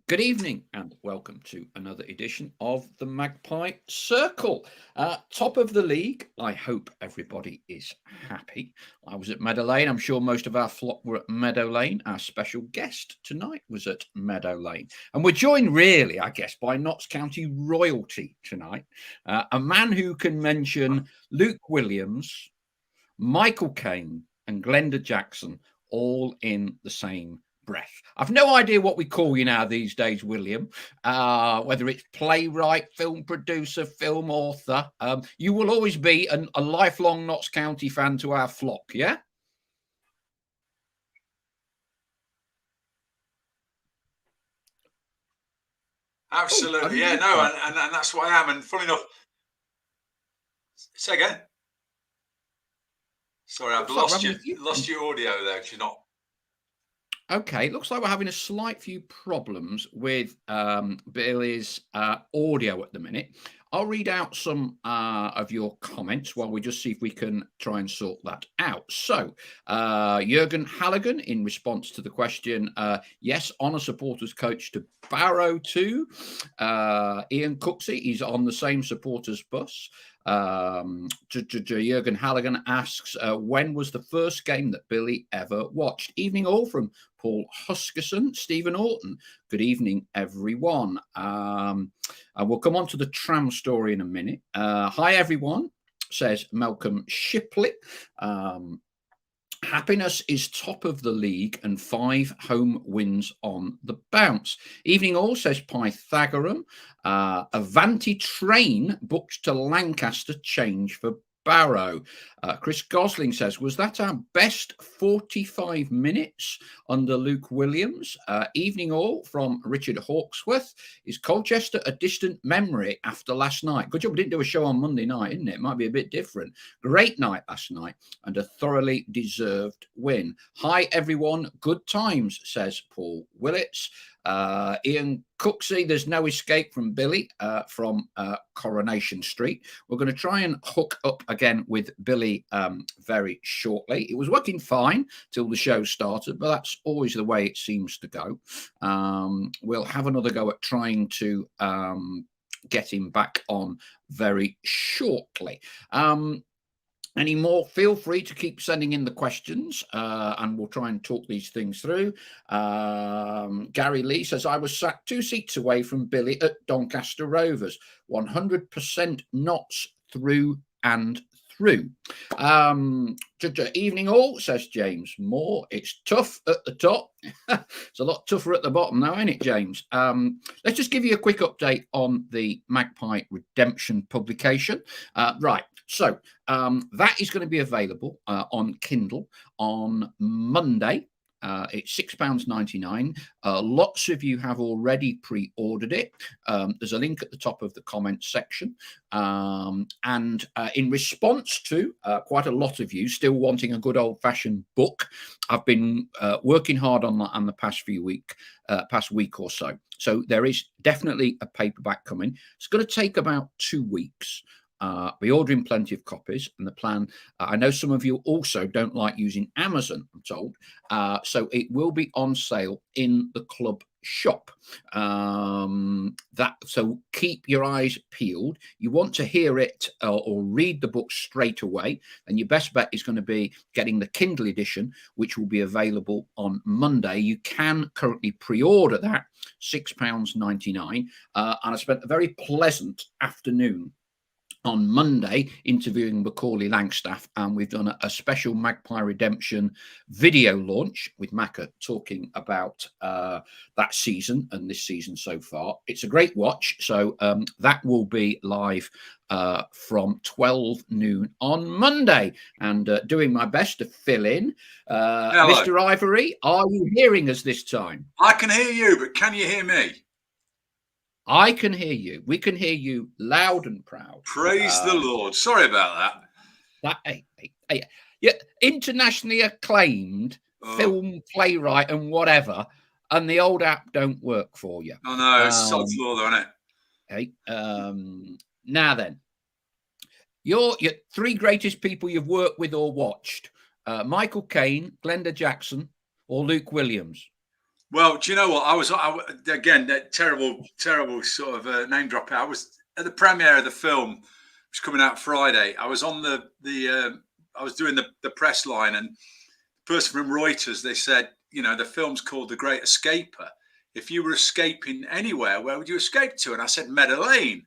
Good evening and welcome to another edition of the Magpie Circle. Top of the league. I hope everybody is happy. I was at Meadow Lane. I'm sure most of our flock were at Meadow Lane. Our special guest tonight was at Meadow Lane. And we're joined really, I guess, by Notts County royalty tonight. A man who can mention Luke Williams, Michael Caine and Glenda Jackson all in the same breath. I've no idea what we call you now these days, William, whether it's playwright, film producer, film author. You will always be a lifelong Notts County fan to our flock, yeah? Absolutely, yeah, no, and that's what I am. And funny enough, say again. Sorry, I've lost your audio there because you're not. Okay, looks like we're having a slight few problems with Billy's audio at the minute. I'll read out some of your comments while we just see if we can try and sort that out. So, Jurgen Halligan, in response to the question, yes, honour supporters coach to Barrow too. Ian Cooksey, he's on the same supporters bus. Jurgen Halligan asks, when was the first game that Billy ever watched? Evening all from Paul Huskerson, Stephen Orton. Good evening, everyone. We'll come on to the tram story in a minute. Hi, everyone, says Malcolm Shipley. Happiness is top of the league and 5 home wins on the bounce. Evening all, says Pythagorean. Avanti train booked to Lancaster, change for Barrow. Chris Gosling says, was that our best 45 minutes under Luke Williams? Evening all from Richard Hawksworth. Is Colchester a distant memory after last night? Good job we didn't do a show on Monday night, isn't it? It might be a bit different. Great night last night and a thoroughly deserved win. Hi, everyone. Good times, says Paul Willits. Ian Cooksey, there's no escape from Billy from Coronation Street. We're going to try and hook up again with Billy very shortly. It was working fine till the show started, but that's always the way it seems to go. We'll have another go at trying to get him back on very shortly. Any more, feel free to keep sending in the questions and we'll try and talk these things through. Gary Lee says, I was sat 2 seats away from Billy at Doncaster Rovers. 100% Notts through and through. Evening all, says James Moore. It's tough at the top. It's a lot tougher at the bottom now, ain't it, James? Let's just give you a quick update on the Magpie Redemption publication. Right. So that is going to be available on Kindle on Monday. It's £6.99. Lots of you have already pre-ordered it. There's a link at the top of the comments section. And in response to quite a lot of you still wanting a good old-fashioned book, I've been working hard on that in the past week or so. So there is definitely a paperback coming. It's going to take about 2 weeks. We're ordering plenty of copies, and the plan, I know some of you also don't like using Amazon, I'm told, so it will be on sale in the club shop. So keep your eyes peeled. You want to hear it or read the book straight away, and your best bet is going to be getting the Kindle edition, which will be available on Monday. You can currently pre-order that, £6.99, and I spent a very pleasant afternoon on Monday interviewing Macaulay Langstaff, and we've done a special Magpie Redemption video launch with Macca talking about that season and this season so far. It's a great watch, so that will be live from 12 noon on Monday, and doing my best to fill in. Mr. Ivory, are you hearing us this time? I can hear you, but can you hear me? I can hear you. We can hear you loud and proud. Praise the Lord. Sorry about that. Yeah, internationally acclaimed film playwright and whatever, and the old app don't work for you. Oh no, it's sod's law, though, isn't it? Now then, your 3 greatest people you've worked with or watched: Michael Caine, Glenda Jackson, or Luke Williams. Well, do you know what? Again, that terrible sort of name drop. I was at the premiere of the film, which was coming out Friday. I was on I was doing the press line, and the person from Reuters, they said, the film's called The Great Escaper. If you were escaping anywhere, where would you escape to? And I said, Meadow Lane.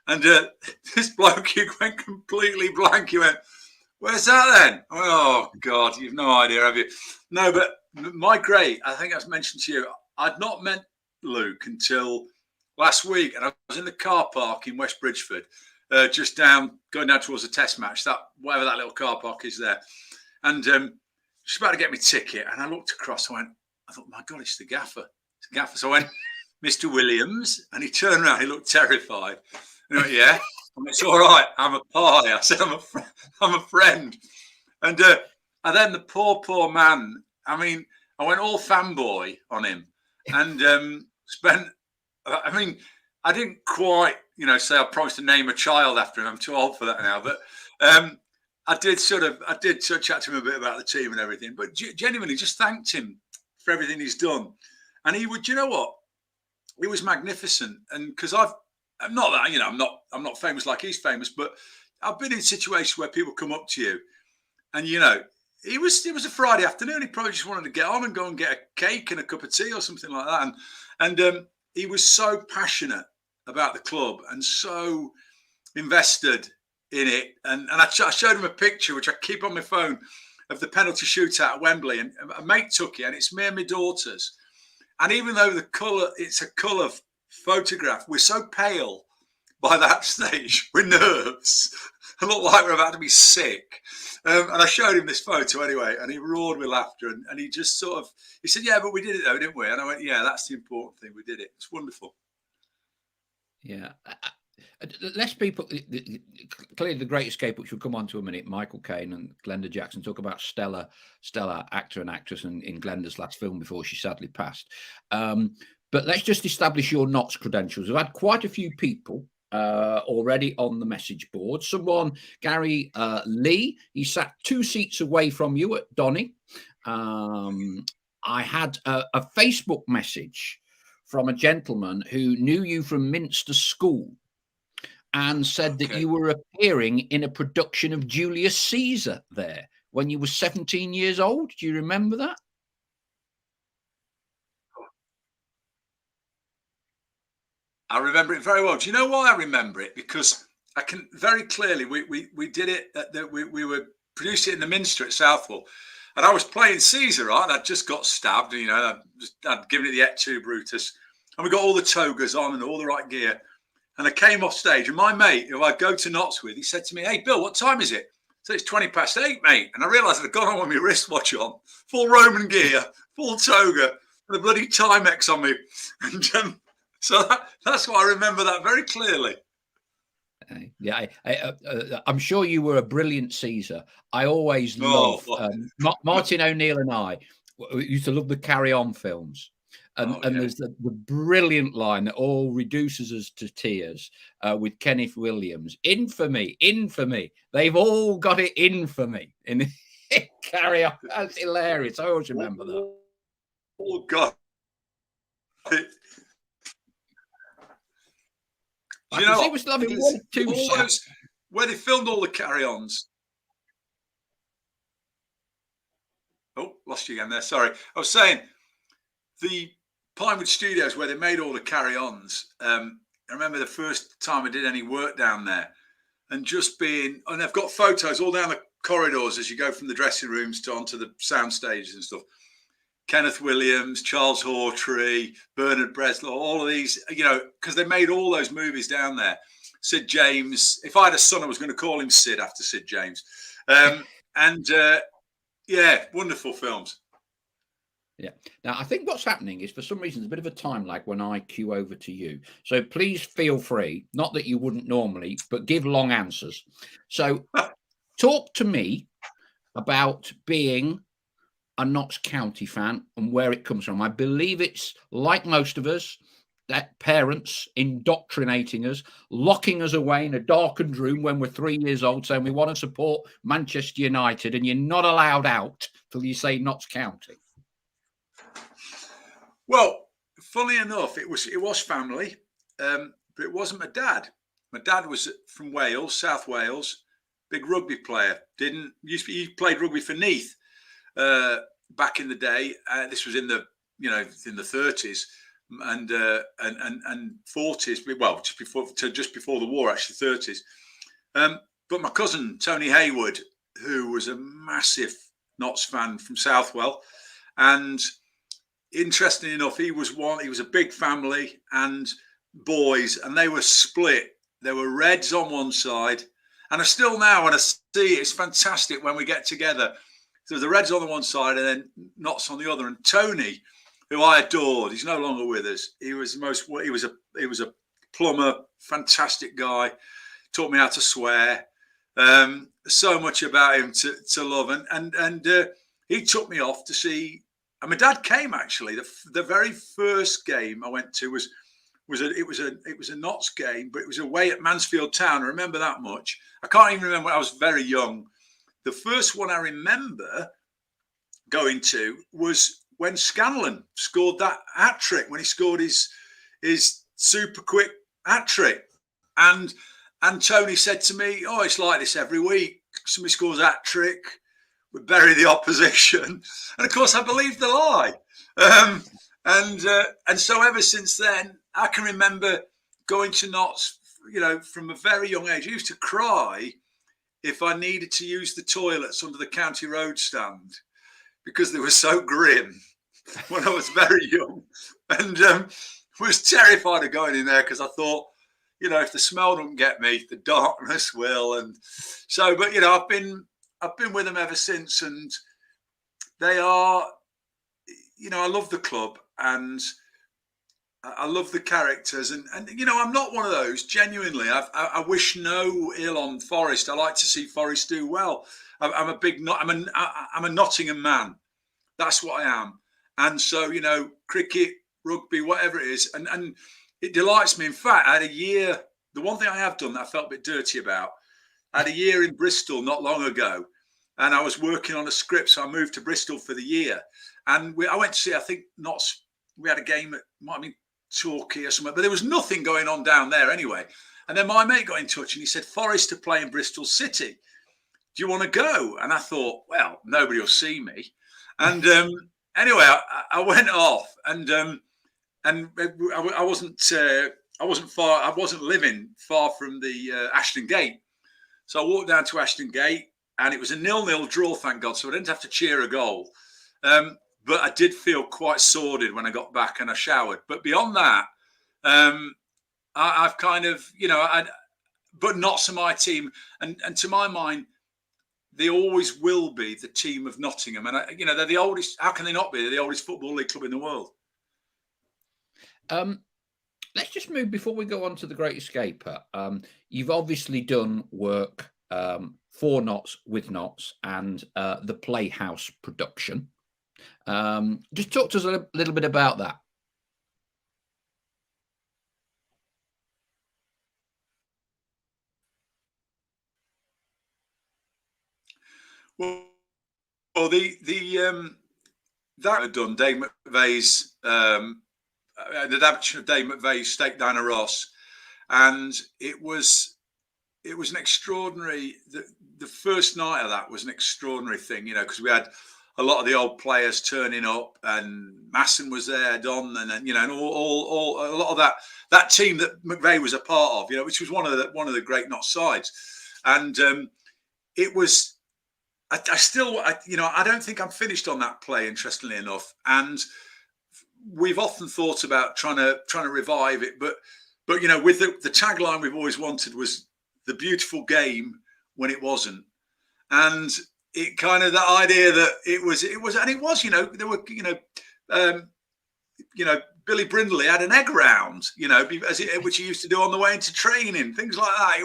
And this bloke, he went completely blank. He went, where's that then? Oh, God, you've no idea, have you? No, but I think I've mentioned to you, I'd not met Luke until last week, and I was in the car park in West Bridgeford, just going down towards the test match, whatever that little car park is there. And she's about to get me ticket, and I looked across, I thought, my God, it's the gaffer. It's the gaffer. So I went, Mr. Williams, and he turned around, he looked terrified. And I went, yeah. And it's all right. I'm a pie. I said, I'm a friend. And then the poor man. I mean, I went all fanboy on him, and spent. I mean, I didn't quite, say I promised to name a child after him. I'm too old for that now. But I did sort of chat to him a bit about the team and everything. But genuinely, just thanked him for everything he's done. And he would, you know what? It was magnificent. And because I'm not that, I'm not famous like he's famous, but I've been in situations where people come up to you, and it was a Friday afternoon. He probably just wanted to get on and go and get a cake and a cup of tea or something like that. And he was so passionate about the club and so invested in it. And I showed him a picture, which I keep on my phone, of the penalty shootout at Wembley, and a mate took it, and it's me and my daughters. And even though it's a colour photograph, we're so pale by that stage, we're nervous. I look like we're about to be sick. And I showed him this photo anyway, and he roared with laughter. And he just he said, yeah, but we did it though, didn't we? And I went, yeah, that's the important thing. We did it. It's wonderful. Yeah. Less people, clearly The Great Escape, which we'll come on to in a minute, Michael Caine and Glenda Jackson talk about stellar actor and actress in Glenda's last film before she sadly passed. But let's just establish your Notts credentials. We've had quite a few people already on the message board. Someone, Gary Lee, he sat 2 seats away from you at Donny. I had a Facebook message from a gentleman who knew you from Minster School and said that you were appearing in a production of Julius Caesar there when you were 17 years old. Do you remember that? I remember it very well. Do you know why I remember it? Because I can very clearly, we did it, we were producing it in the Minster at Southwell. And I was playing Caesar, right? I'd just got stabbed, I'd given it the Et tu, Brutus. And we got all the togas on and all the right gear. And I came off stage, and my mate, who I go to Notts with, he said to me, hey, Bill, what time is it? So it's 8:20, mate. And I realised I'd gone on with my wristwatch on, full Roman gear, full toga, and a bloody Timex on me. And so that's why I remember that very clearly. Yeah, I'm sure you were a brilliant Caesar. I always loved Martin O'Neill, and I used to love the Carry On films. And there's the brilliant line that all reduces us to tears with Kenneth Williams. Infamy. They've all got it in for me. In Carry On. That's hilarious. I always remember that. Oh, God. He was loving where they filmed all the carry-ons. Oh, lost you again there. Sorry. I was saying the Pinewood Studios where they made all the carry-ons. I remember the first time I did any work down there, and and they've got photos all down the corridors as you go from the dressing rooms to onto the sound stages and stuff. Kenneth Williams, Charles Hawtrey, Bernard Breslau, all of these, because they made all those movies down there. Sid James. If I had a son, I was going to call him Sid after Sid James. Wonderful films. Yeah. Now, I think what's happening is for some reason there's a bit of a time lag when I cue over to you. So please feel free, not that you wouldn't normally, but give long answers. So talk to me about being a Notts County fan and where it comes from. I believe it's like most of us, that parents indoctrinating us, locking us away in a darkened room when we're 3 years old, saying we want to support Manchester United, and you're not allowed out till you say Notts County. Well, funnily enough, it was family, but it wasn't my dad. My dad was from Wales, South Wales, big rugby player. Didn't used to, he played rugby for Neath uh, back in the day. This was in the in the 30s and 40s. Well, just before the war, actually 30s. But my cousin Tony Hayward, who was a massive Notts fan from Southwell, and interestingly enough, he was a big family and boys, and they were split. There were Reds on one side, and I still now when I see it, it's fantastic when we get together. So the Reds on the one side and then Notts on the other. And Tony, who I adored, he's no longer with us. He was a plumber, fantastic guy. Taught me how to swear. So much about him to love, and he took me off to see. And my dad came actually. The very first game I went to was a Notts game, but it was away at Mansfield Town. I remember that much. I can't even remember. I was very young. The first one I remember going to was when Scanlon scored that hat trick, when he scored his super quick hat trick, and Tony said to me, "Oh, it's like this every week. Somebody scores a hat trick, we bury the opposition," and of course I believed the lie. And so ever since then, I can remember going to Notts, from a very young age. I used to cry if I needed to use the toilets under the county road stand because they were so grim when I was very young, and was terrified of going in there because I thought, if the smell don't get me, the darkness will. And so, but I've been with them ever since, and they are, I love the club and I love the characters, and I'm not one of those. Genuinely, I wish no ill on Forest. I like to see Forest do well. I'm a Nottingham man. That's what I am. And so cricket, rugby, whatever it is, and it delights me. In fact, I had a year. The one thing I have done that I felt a bit dirty about, I had a year in Bristol not long ago, and I was working on a script, so I moved to Bristol for the year. And I went to see, I think, Notts. We had a game at, might have been Torquay or something, but there was nothing going on down there anyway. And then my mate got in touch and he said, "Forest are playing Bristol City. Do you want to go?" And I thought, well, nobody will see me. And anyway, I went off, and I wasn't far. I wasn't living far from the Ashton Gate, so I walked down to Ashton Gate, and it was a 0-0 draw, thank God. So I didn't have to cheer a goal. But I did feel quite sordid when I got back and I showered. But beyond that, I've kind of, but not to my team. And to my mind, they always will be the team of Nottingham. And, they're the oldest. How can they not be? They're the oldest football league club in the world. Let's just move before we go on to the Great Escaper. You've obviously done work for Notts, with Notts, and the Playhouse production. Just talk to us a little bit about that. Well, that had done Dave McVeigh's the adaptation of Dave McVeigh's Steak Diner Ross, and it was an extraordinary. The first night of that was an extraordinary thing, because we had a lot of the old players turning up, and Masson was there, Don, and then and all a lot of that team that McVeigh was a part of, which was one of the great Notts sides, and it was. I don't think I'm finished on that play, interestingly enough, and we've often thought about trying to revive it, but with the tagline we've always wanted was the beautiful game when it wasn't, and it kind of that idea that it was, there were, Billy Brindley had an egg round, which he used to do on the way into training, things like that.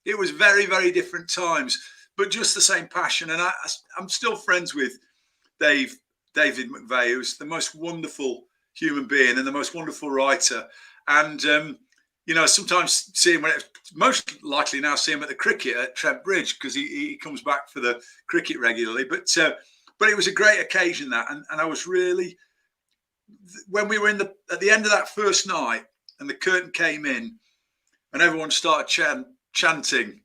It was very, very different times, but just the same passion. And I'm still friends with David McVeigh, who's the most wonderful human being and the most wonderful writer. And, sometimes see him, most likely now see him at the cricket at Trent Bridge, because he comes back for the cricket regularly. But it was a great occasion, that. And I was really, when we were at the end of that first night and the curtain came in and everyone started chanting,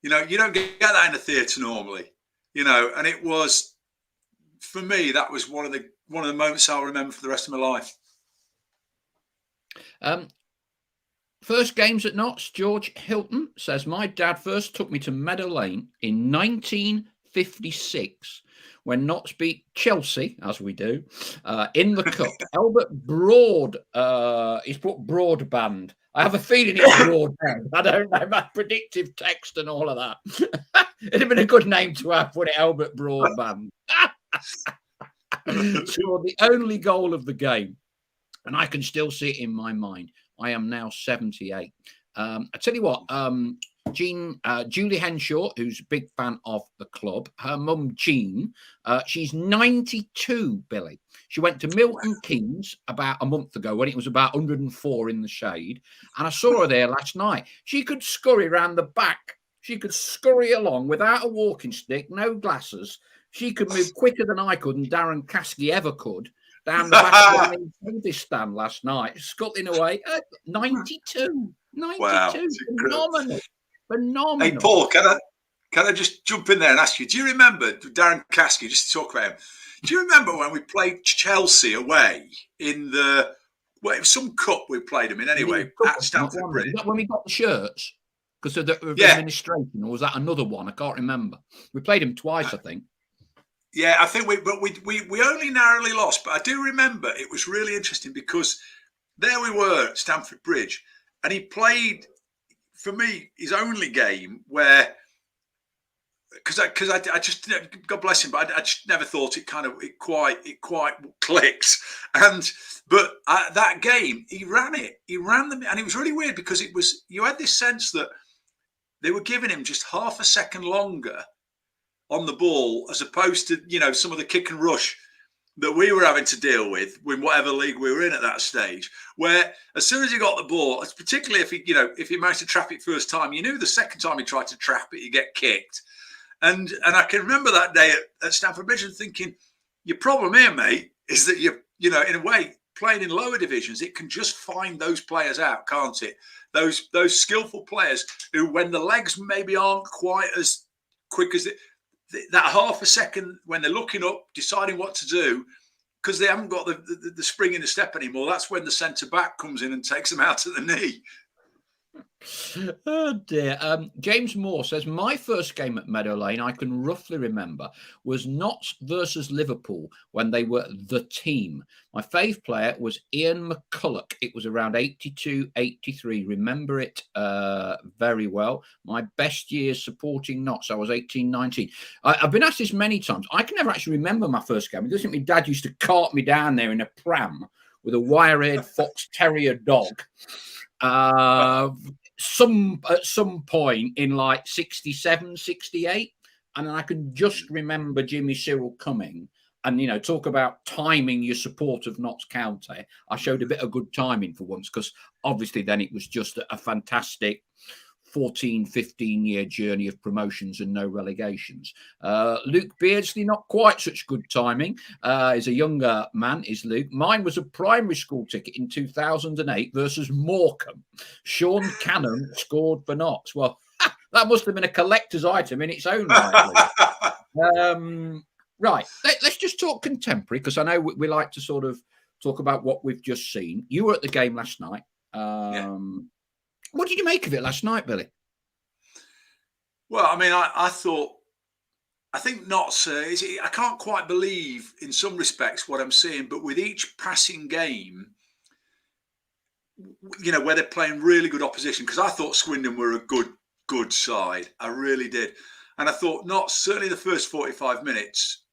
you don't get that in a theatre normally, and it was, for me, that was one of the moments I'll remember for the rest of my life. First games at Notts, George Hilton says, my dad first took me to Meadow Lane in 1956 when Notts beat Chelsea, as we do, in the cup. Albert Broad, he's put broadband. I have a feeling it's broadband. I don't know, my predictive text and all of that. It'd have been a good name to have, would it, Albert Broadband? Scored the only goal of the game, and I can still see it in my mind. I am now 78. I tell you what, Julie Henshaw, who's a big fan of the club, her mum Jean, she's 92, Billy. She went to Milton Keynes about a month ago when it was about 104 in the shade, and I saw her there last night. She could scurry around the back. She could scurry along without a walking stick, no glasses. She could move quicker than I could and Darren Caskey ever could down the back of the stand last night, scuttling away. 92. 92. Wow, phenomenal. Hey, Paul, can I just jump in there and ask you, do you remember Darren Caskey, just to talk about him, do you remember when we played Chelsea away in it was some cup we played them in anyway, at Stamford Bridge? When we got the shirts, because of the administration, or was that another one? I can't remember. We played him twice, I think. Yeah, I think we only narrowly lost, but I do remember it was really interesting because there we were at Stamford Bridge, and he played, for me, his only game where, because I just, God bless him, but I just never thought it quite clicked. But that game, he ran them, and it was really weird because you had this sense that they were giving him just half a second longer on the ball, as opposed to, some of the kick and rush that we were having to deal with whatever league we were in at that stage, where as soon as he got the ball, particularly if he managed to trap it first time, you knew the second time he tried to trap it, you get kicked. And I can remember that day at Stamford Bridge and thinking, your problem here, mate, is that in a way, playing in lower divisions, it can just find those players out, can't it? Those skillful players who, when the legs maybe aren't quite as quick as that half a second when they're looking up, deciding what to do, because they haven't got the spring in the step anymore, that's when the centre back comes in and takes them out at the knee. Oh dear. James Moore says, my first game at Meadow Lane, I can roughly remember, was Notts versus Liverpool when they were the team. My fave player was Ian McCulloch. It was around 82, 83. Remember it very well. My best years supporting Notts, I was 18, 19. I've been asked this many times. I can never actually remember my first game. It doesn't mean Dad used to cart me down there in a pram with a wire-haired fox terrier dog. At some point in like 67, 68, and I can just remember Jimmy Cyril coming and, talk about timing your support of Notts County. I showed a bit of good timing for once, because obviously then it was just a fantastic 14, 15-year journey of promotions and no relegations. Luke Beardsley, not quite such good timing. Is a younger man, is Luke. Mine was a primary school ticket in 2008 versus Morecambe. Sean Cannon scored for Notts. Well, that must have been a collector's item in its own right. Right, let's just talk contemporary, because I know we like to sort of talk about what we've just seen. You were at the game last night. What did you make of it last night, Billy? Well, I mean, I think Notts, I can't quite believe in some respects what I'm seeing, but with each passing game, where they're playing really good opposition, because I thought Swindon were a good side. I really did. And I thought Notts, certainly the first 45 minutes,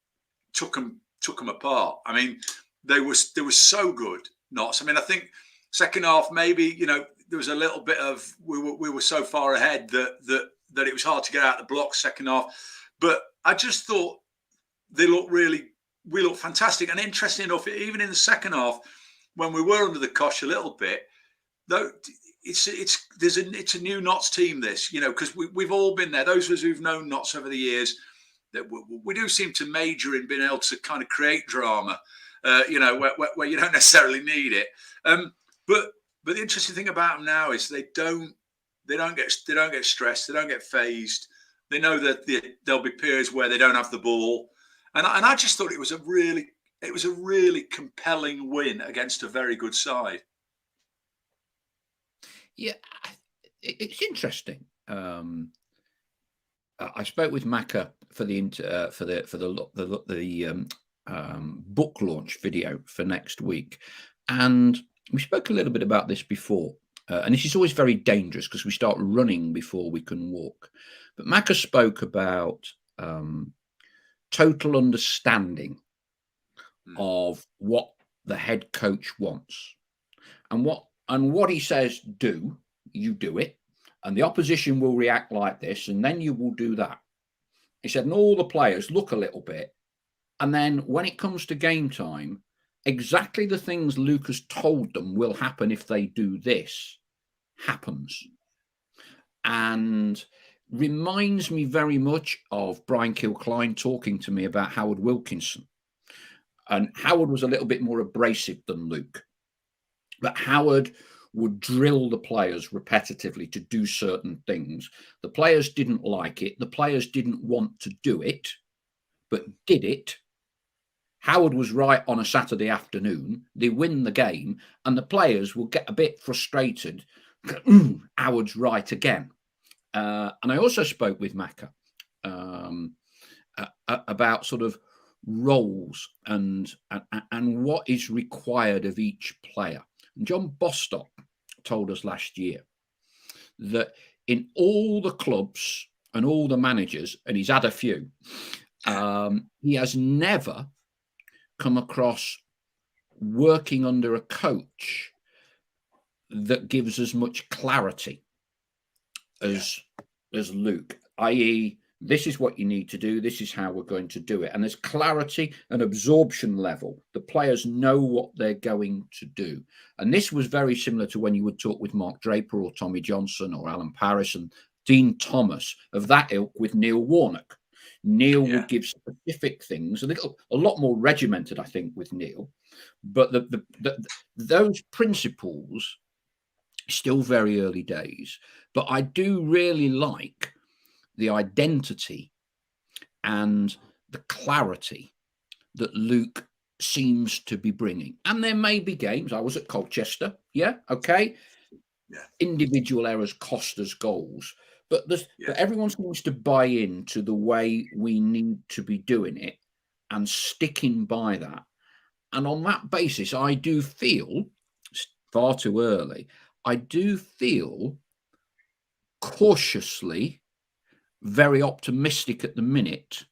took them apart. I mean, they were so good, Notts. I mean, I think second half, maybe, there was a little bit of, we were so far ahead that it was hard to get out the blocks second half. But I just thought we looked fantastic. And interesting enough, even in the second half, when we were under the cosh a little bit, though, it's a new Notts team, this, because we've all been there. Those of us who've known Notts over the years, that we do seem to major in being able to kind of create drama. where you don't necessarily need it. But the interesting thing about them now is they don't get stressed, they don't get phased. They know that there'll be periods where they don't have the ball, and I just thought it was a really compelling win against a very good side. Yeah, it's interesting. I spoke with Macca for the book launch video for next week, and we spoke a little bit about this before. And this is always very dangerous because we start running before we can walk. But Macca spoke about total understanding of what the head coach wants, and what he says do, you do it, and the opposition will react like this, and then you will do that. He said, and all the players look a little bit, and then when it comes to game time, exactly the things Lucas told them will happen if they do this happens. And reminds me very much of Brian Kilcline talking to me about Howard Wilkinson. And Howard was a little bit more abrasive than Luke. But Howard would drill the players repetitively to do certain things. The players didn't like it. The players didn't want to do it, but did it. Howard was right on a Saturday afternoon. They win the game, and the players will get a bit frustrated. Howard's right again. And I also spoke with Macca about sort of roles and what is required of each player. And John Bostock told us last year that in all the clubs and all the managers, and he's had a few, he has never come across working under a coach that gives as much clarity as Luke, i.e., this is what you need to do, this is how we're going to do it. And there's clarity and absorption level. The players know what they're going to do. And this was very similar to when you would talk with Mark Draper or Tommy Johnson or Alan Parris and Dean Thomas of that ilk with Neil Warnock. Neil would give specific things, a lot more regimented, I think, with Neil. But those principles, still very early days. But I do really like the identity and the clarity that Luke seems to be bringing. And there may be games. I was at Colchester. Yeah. Okay. Yeah. Individual errors cost us goals. But everyone seems to buy into the way we need to be doing it and sticking by that. And on that basis, I do feel, far too early, I do feel cautiously very optimistic at the minute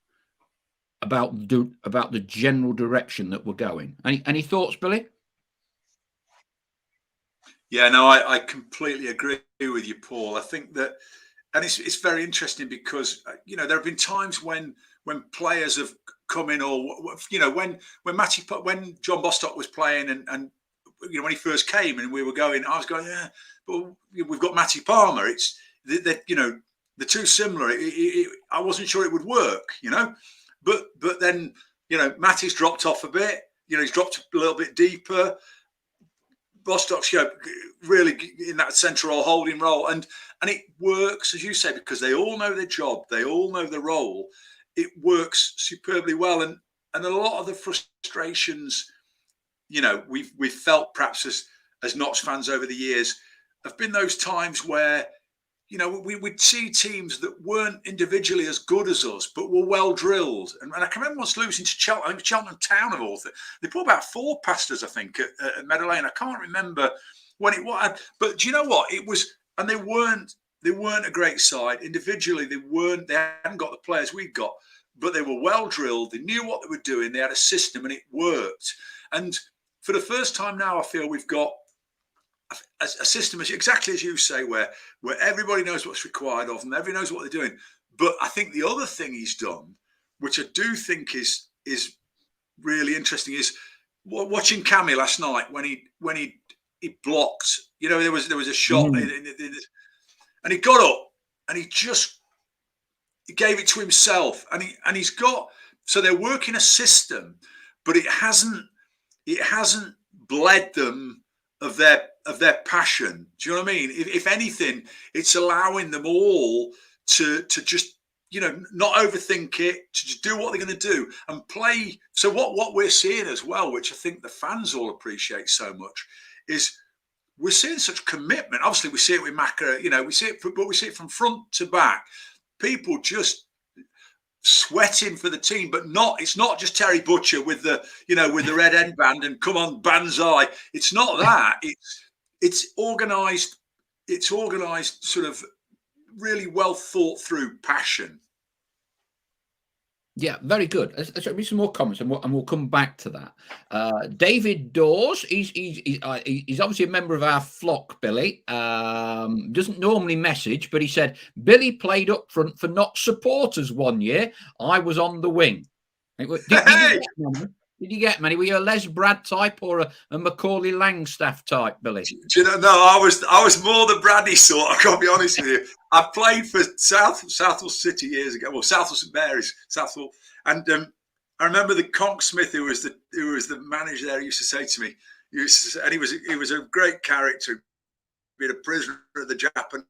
about the general direction that we're going. Any thoughts, Billy? Yeah, no, I completely agree with you, Paul. I think that, and it's very interesting because there have been times when players have come in, or when John Bostock was playing, and when he first came and we were going, I was going, yeah, but we've got Matty Palmer. It's they're too similar. I wasn't sure it would work, but then Matty's dropped off a bit. He's dropped a little bit deeper. Bostock's really in that central holding role, and it works, as you say, because they all know their job, they all know their role. It works superbly well, and a lot of the frustrations, we've felt perhaps as Notts fans over the years, have been those times where we'd see teams that weren't individually as good as us, but were well drilled. And I can remember once losing to Cheltenham Town of all things. They put about 4 past us, I think, at Meadow Lane. I can't remember when it was, but do you know what it was? And they weren't a great side individually. They hadn't got the players we'd got, but they were well drilled. They knew what they were doing. They had a system, and it worked. And for the first time now, I feel we've got a system, exactly as you say, where everybody knows what's required of them, everybody knows what they're doing. But I think the other thing he's done, which I do think is really interesting, is watching Cammy last night when he blocked. There was a shot, and he got up and he gave it to himself, and he's got. So they're working a system, but it hasn't. it hasn't bled them of their passion. Do you know what I mean? If anything, it's allowing them all to just, you know, not overthink it, to just do what they're going to do and play. So what we're seeing as well, which I think the fans all appreciate so much, is we're seeing such commitment. Obviously, we see it with Macca, you know, we see it from front to back. People just sweating for the team, but it's not just Terry Butcher with the, you know, with the red headband and come on banzai. It's not that. It's organized. It's organized, sort of really well thought through passion. Yeah, very good. Let's read some more comments, and we'll come back to that. David Dawes, he's obviously a member of our flock, Billy. Doesn't normally message, but he said Billy played up front for not supporters one year. I was on the wing. Did you get many? Were you a Les Brad type or a Macaulay Langstaff type, Billy? Do you know? No, I was more the Braddy sort. I can't be honest with you. I played for Southall City years ago. Well, Southall St Mary's, Southall, and I remember the Conk Smith, who was the manager there, used to say to me, and he was a great character, being a prisoner of the Japanese.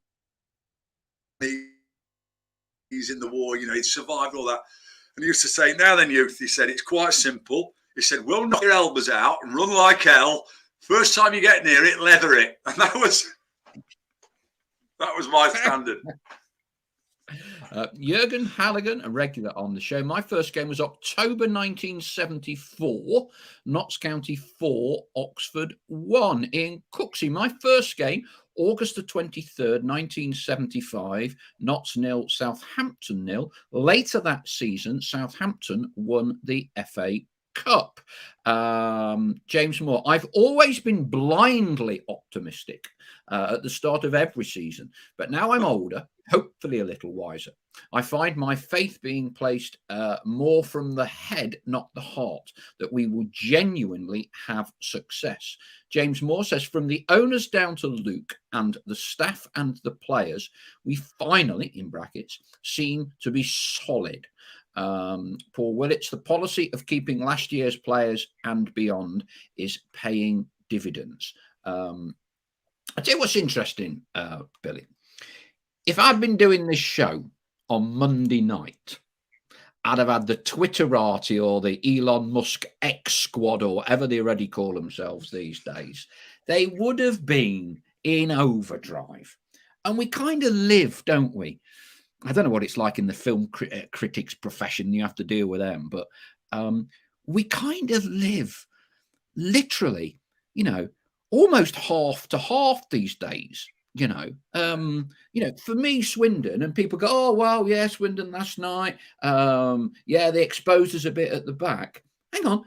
He's in the war, you know, he'd survived all that, and he used to say, "Now then, youth," he said, "it's quite simple." He said, "We'll knock your elbows out and run like hell. First time you get near it, leather it." And that was my standard. Jürgen Halligan, a regular on the show. My first game was October 1974. Notts County 4, Oxford 1. In Cooksey, my first game, August the 23rd, 1975. Notts 0, Southampton 0. Later that season, Southampton won the FA Cup. James Moore, I've always been blindly optimistic at the start of every season, but now I'm older, hopefully a little wiser. I find my faith being placed more from the head, not the heart, that we will genuinely have success. James Moore says, from the owners down to Luke and the staff and the players, we finally, in brackets, seem to be solid. Paul Willits, the policy of keeping last year's players and beyond is paying dividends. I'll tell you what's interesting, Billy. If I'd been doing this show on Monday night, I'd have had the Twitterati or the Elon Musk X squad or whatever they already call themselves these days. They would have been in overdrive. And we kind of live, don't we? I don't know what it's like in the film critics profession. You have to deal with them. But we kind of live literally, you know, almost half to half these days. You know, for me, Swindon, and people go, "Oh, well, yeah, Swindon last night. Yeah, they exposed us a bit at the back." Hang on.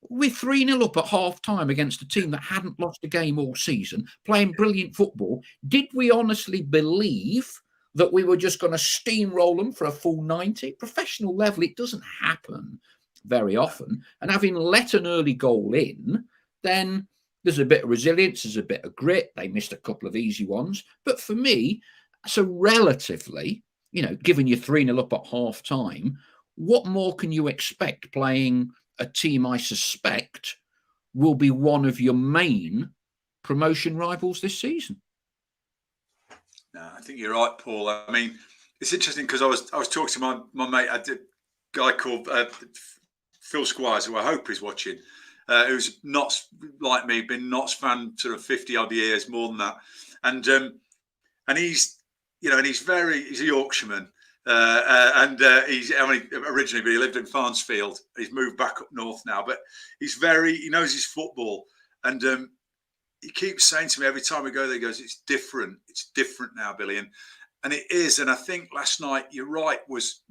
We're 3-0 up at half time against a team that hadn't lost a game all season, playing brilliant football. Did we honestly believe that we were just going to steamroll them for a full 90? Professional level, it doesn't happen very often. And having let an early goal in, then there's a bit of resilience, there's a bit of grit. They missed a couple of easy ones. But for me, so relatively, you know, given you 3-0 up at half time, what more can you expect playing a team I suspect will be one of your main promotion rivals this season? No, I think you're right, Paul. I mean, it's interesting because I was talking to my mate, a guy called Phil Squires, who I hope is watching, who's not like me, been Notts fan sort of 50 odd years, more than that, and he's, you know, and he's a Yorkshireman, and he's originally, but he lived in Farnsfield. He's moved back up north now, but he knows his football, and he keeps saying to me every time we go there, he goes, "It's different. It's different now, Billy." And it is. And I think last night, you're right, was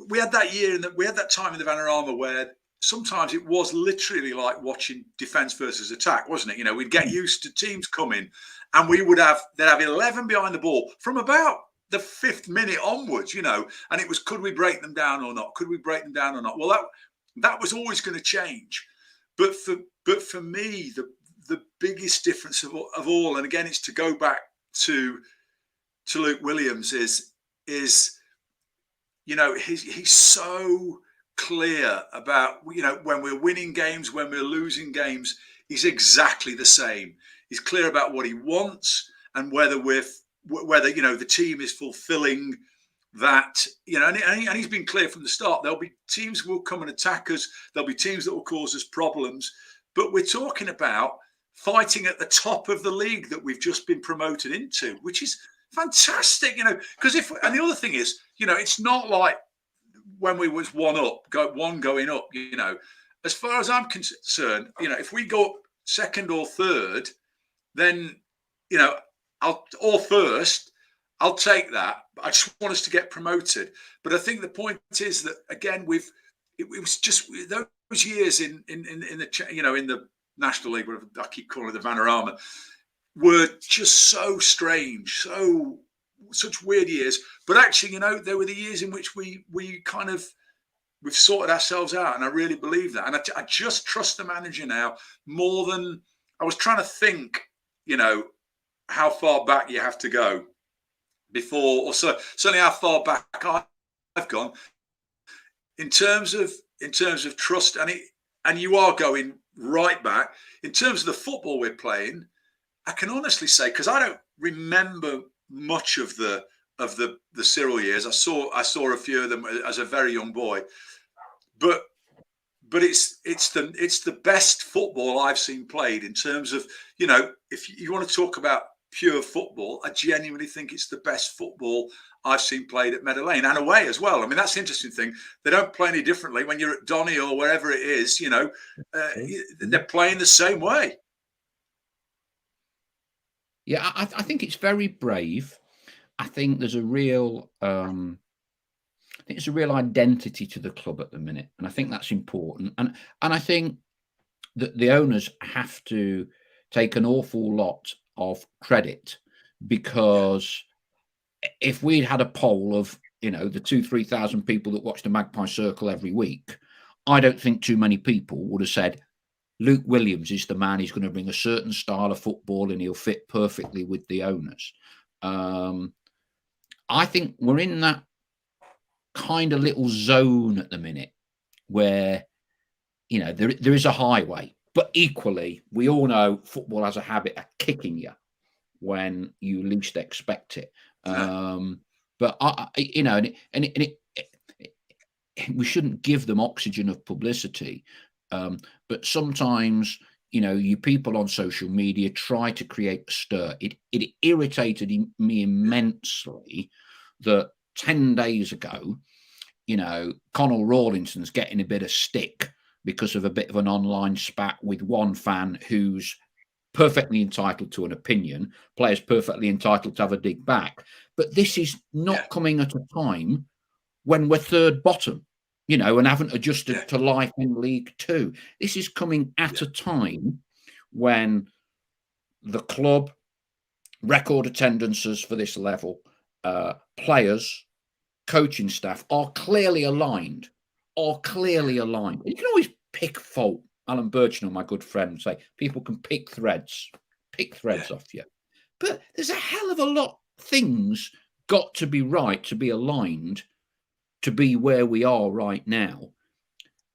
we had that year, and we had that time in the Vanarama where sometimes it was literally like watching defence versus attack, wasn't it? You know, we'd get used to teams coming, and they'd have 11 behind the ball from about the 5th minute onwards, you know, and it was, could we break them down or not? Could we break them down or not? Well, that was always going to change. But for me, the biggest difference of all, and again, it's to go back to Luke Williams, is you know, he's so clear about, when we're winning games, when we're losing games. He's exactly the same. He's clear about what he wants and whether the team is fulfilling that, and he's been clear from the start. There'll be teams who will come and attack us. There'll be teams that will cause us problems. But we're talking about fighting at the top of the league that we've just been promoted into, which is fantastic, because and the other thing is, it's not like when we was one going up, as far as I'm concerned, if we go up second or third, then, or first, I'll take that. I just want us to get promoted. But I think the point is that, again, it was just those years in the National League, whatever I keep calling it, the Vanarama, were just so strange, such weird years. But actually, there were the years in which we've sorted ourselves out, and I really believe that. And I just trust the manager now more than I was trying to think, how far back you have to go before, or certainly how far back I've gone in terms of trust, and you are going right back in terms of the football we're playing. I can honestly say, because I don't remember much of the Cyril years. I saw a few of them as a very young boy, but it's the best football I've seen played in terms of, if you want to talk about pure football, I genuinely think it's the best football I've seen played at Meadow Lane, and away as well. I mean, that's the interesting thing. They don't play any differently when you're at Donny or wherever it is. They're playing the same way. Yeah, I think it's very brave. I think there's a real, identity to the club at the minute, and I think that's important. And I think that the owners have to take an awful lot of credit, because if we'd had a poll of the 2,000-3,000 people that watch the Magpie Circle every week, I don't think too many people would have said Luke Williams is the man. He's going to bring a certain style of football and he'll fit perfectly with the owners. I think we're in that kind of little zone at the minute where there is a highway, but equally we all know football has a habit of kicking you when you least expect it. But we shouldn't give them oxygen of publicity. But sometimes, you people on social media try to create a stir. It irritated me immensely that 10 days ago, Connell Rawlinson's getting a bit of stick because of a bit of an online spat with one fan who's perfectly entitled to an opinion. Players perfectly entitled to have a dig back. But this is not coming at a time when we're third bottom, and haven't adjusted to life in League Two. This is coming at a time when the club, record attendances for this level, players, coaching staff are clearly aligned. You can always pick fault. Alan Birchnell, my good friend, say people can pick threads off you. But there's a hell of a lot of things got to be right, to be aligned, to be where we are right now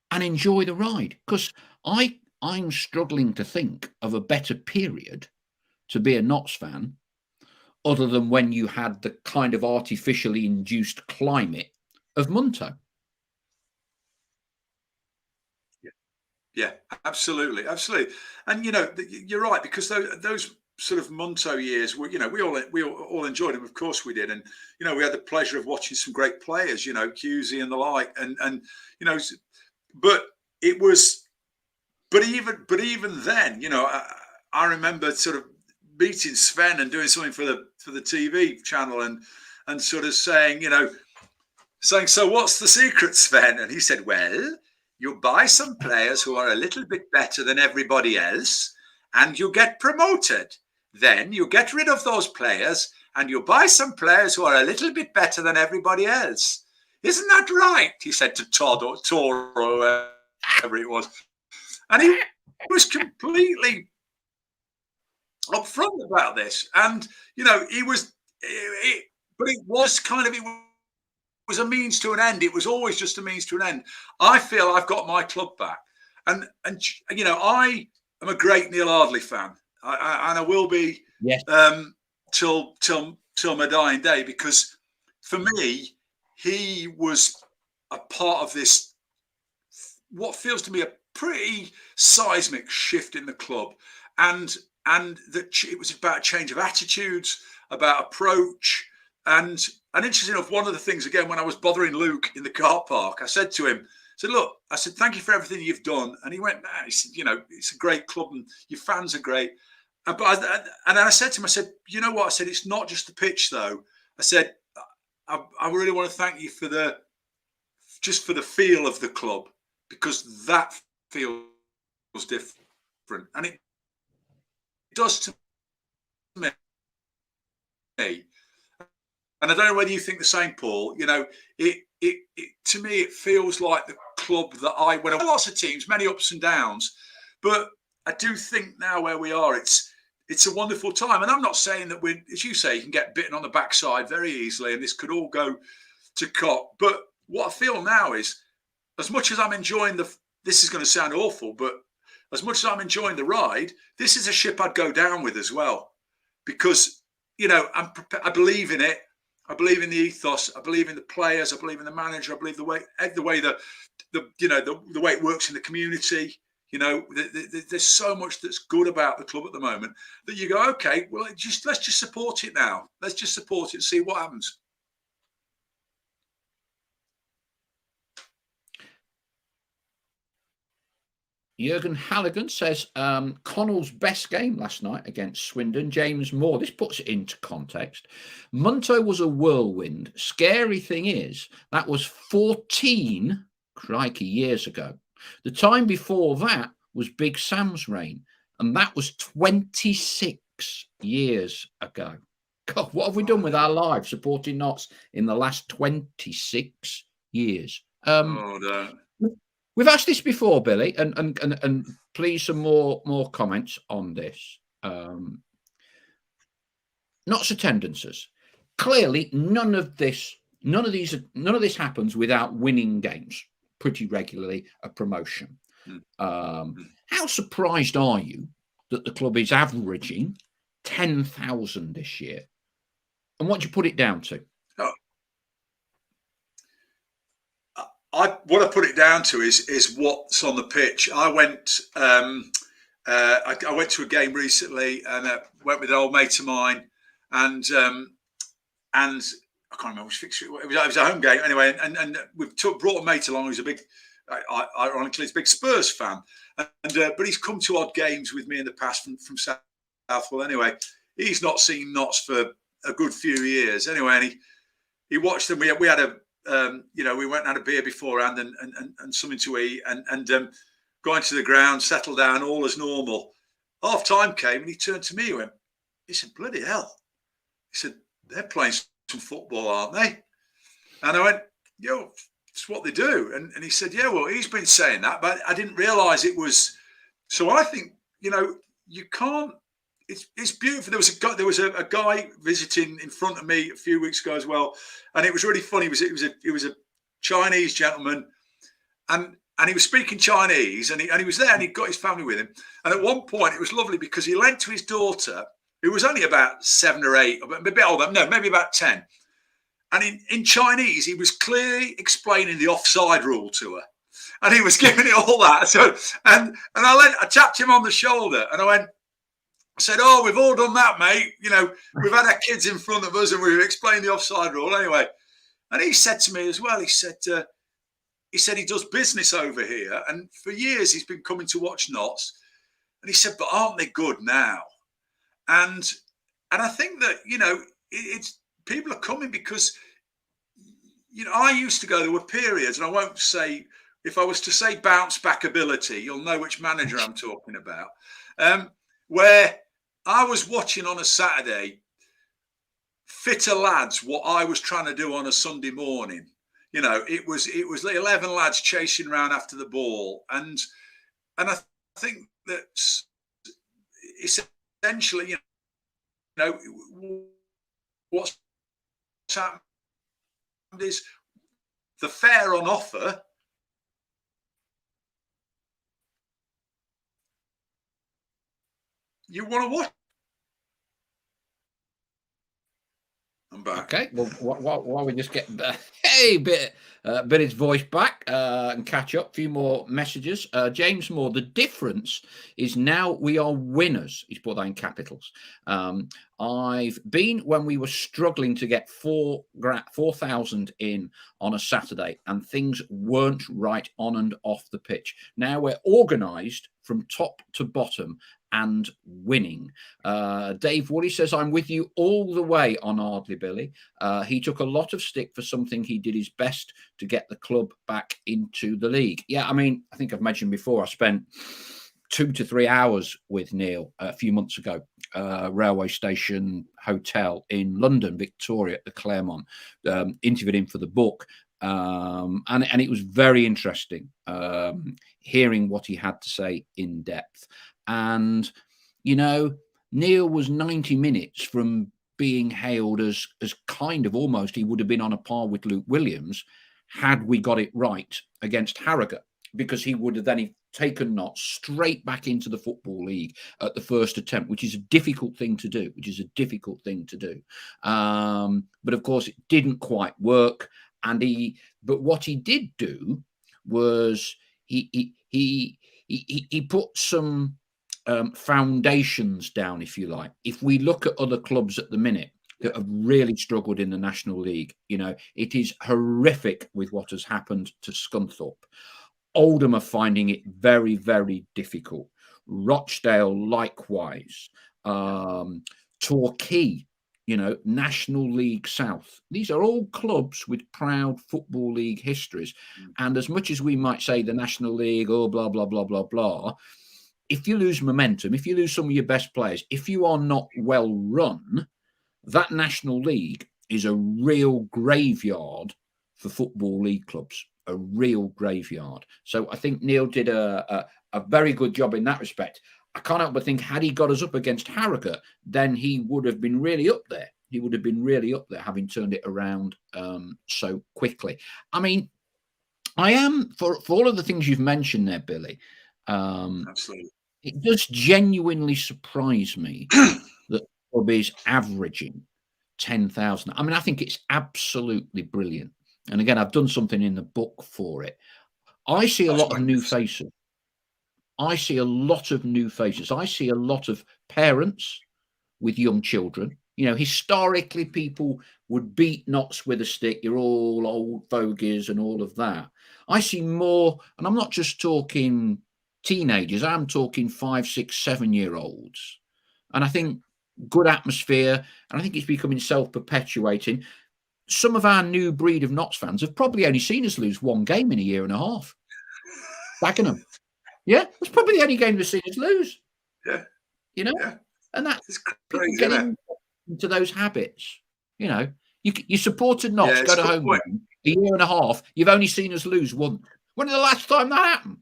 and enjoy the ride. Because I'm struggling to think of a better period to be a Notts fan other than when you had the kind of artificially induced climate of Munto. Yeah, absolutely. And you're right, because those sort of Munto years were, we all enjoyed them. Of course we did, and we had the pleasure of watching some great players, Cusey and the like, and but it was, but even then, I remember sort of meeting Sven and doing something for the TV channel and sort of saying, so what's the secret, Sven? And he said, well, you buy some players who are a little bit better than everybody else and you get promoted. Then you get rid of those players and you buy some players who are a little bit better than everybody else. Isn't that right? He said to Todd or Tor or whoever it was. And he was completely upfront about this. And, he was, but it was kind of, it was a means to an end. It was always just a means to an end. I feel I've got my club back, and you know, I am a great Neil Ardley fan, and I will be Yes. till my dying day, because for me, he was a part of this, what feels to me a pretty seismic shift in the club, and that it was about a change of attitudes, about approach, and interesting enough, one of the things, again, when I was bothering Luke in the car park, I said to him, I said, look, I said, thank you for everything you've done. And he went, man, he said, you know, it's a great club and your fans are great. And then I said to him, I said, you know what? I said, it's not just the pitch though. I said, I really want to thank you for the feel of the club, because that feels different. And it does to me. And I don't know whether you think the same, Paul. You know, it to me, it feels like the club that when lots of teams, many ups and downs, but I do think now where we are, it's a wonderful time. And I'm not saying that we, as you say, you can get bitten on the backside very easily, and this could all go to cock. But what I feel now is, as much as I'm enjoying this is going to sound awful, but as much as I'm enjoying the ride, this is a ship I'd go down with as well, because, you know, I believe in it. I believe in the ethos. I believe in the players. I believe in the manager. I believe the way the way it works in the community. You know, there's so much that's good about the club at the moment that you go, okay, well, let's just support it now. Let's just support it and see what happens. Jurgen Halligan says Connell's best game last night against Swindon. James Moore, this puts it into context. Munto was a whirlwind. Scary thing is, that was 14 crikey years ago. The time before that was Big Sam's reign, and that was 26 years ago. God, what have we done with our lives supporting Notts in the last 26 years? We've asked this before, Billy, and please some more comments on this. Notts attendances. Clearly, none of this happens without winning games pretty regularly, a promotion. How surprised are you that the club is averaging 10,000 this year? And what do you put it down to? What I put it down to is what's on the pitch. I went I went to a game recently, and went with an old mate of mine, and I can't remember which fixture it was a home game anyway, and we've brought a mate along who's a big, ironically, he's a big Spurs fan, and but he's come to odd games with me in the past from Southwell anyway. He's not seen Notts for a good few years anyway, and he watched them. We had a we went and had a beer beforehand and something to eat, and going to the ground, settled down, all as normal. Half time came, and he turned to me and he said, bloody hell. He said, they're playing some football, aren't they? And I went, yo, it's what they do. And he said, yeah, well, he's been saying that, but I didn't realise it was. So I think, you can't. It's beautiful. There was a guy visiting in front of me a few weeks ago as well, and it was really funny. It was a Chinese gentleman, and he was speaking Chinese, and he was there, and he got his family with him. And at one point, it was lovely because he lent to his daughter, who was only about 7 or 8, a bit older, no, maybe about 10. And in Chinese, he was clearly explaining the offside rule to her, and he was giving it all that. So, and I tapped him on the shoulder, and I said, oh, we've all done that, mate. We've had our kids in front of us and we've explained the offside rule anyway. And he said to me as well, he said he does business over here. And for years he's been coming to watch Notts. And he said, but aren't they good now? And I think that, it's people are coming because, I used to go, there were periods, and I won't say, if I was to say bounce back ability, you'll know which manager I'm talking about, where I was watching on a Saturday fitter lads what I was trying to do on a Sunday morning. It was the 11 lads chasing around after the ball, and I think that essentially, what's happened is the fare on offer. You want to watch? I'm back. Okay, well, while we just get bit his voice back and catch up, a few more messages. James Moore, the difference is now we are winners. He's put that in capitals. I've been when we were struggling to get 4,000 in on a Saturday, and things weren't right on and off the pitch. Now we're organised from top to bottom and winning. Dave Woolley says, I'm with you all the way on Ardley, Billy. He took a lot of stick for something he did his best to get the club back into the league. Yeah, I mean, I think I've mentioned before, I spent 2 to 3 hours with Neil a few months ago, railway station hotel in London, Victoria, at the Claremont, interviewed him for the book. And it was very interesting hearing what he had to say in depth. And, you know, Neil was 90 minutes from being hailed as kind of almost he would have been on a par with Luke Williams had we got it right against Harrogate, because he would have then taken Notts straight back into the Football League at the first attempt, which is a difficult thing to do, But of course, it didn't quite work. But what he did do was he put some foundations down, if you like. If we look at other clubs at the minute that have really struggled in the National League, you know, it is horrific with what has happened to Scunthorpe. Oldham are finding it very, very difficult. Rochdale, likewise. Torquay, you know, National League South. These are all clubs with proud Football League histories. And as much as we might say the National League, oh, blah, blah, blah, blah, blah, if you lose momentum, if you lose some of your best players, if you are not well run, that National League is a real graveyard for Football League clubs, a real graveyard. So I think Neil did a very good job in that respect. I can't help but think, had he got us up against Harrogate, then he would have been really up there. He would have been really up there, having turned it around so quickly. I mean, I am, for all of the things you've mentioned there, Billy, Absolutely. It does genuinely surprise me that the club is averaging 10,000. I mean, I think it's absolutely brilliant. And again, I've done something in the book for it. I see a lot of new faces. I see a lot of new faces. I see a lot of parents with young children. You know, historically, people would beat Notts with a stick. You're all old fogies and all of that. I see more, and I'm not just talking teenagers. I'm talking 5, 6, 7-year-olds. And I think good atmosphere, and I think it's becoming self-perpetuating. Some of our new breed of Notts fans have probably only seen us lose one game in a year and a half. Dagenham. Yeah, that's probably the only game they've seen us lose. Yeah. You know? Yeah. And that's crazy, people getting into those habits. You know, you supported Notts, go to home game, a year and a half, you've only seen us lose once. When was the last time that happened?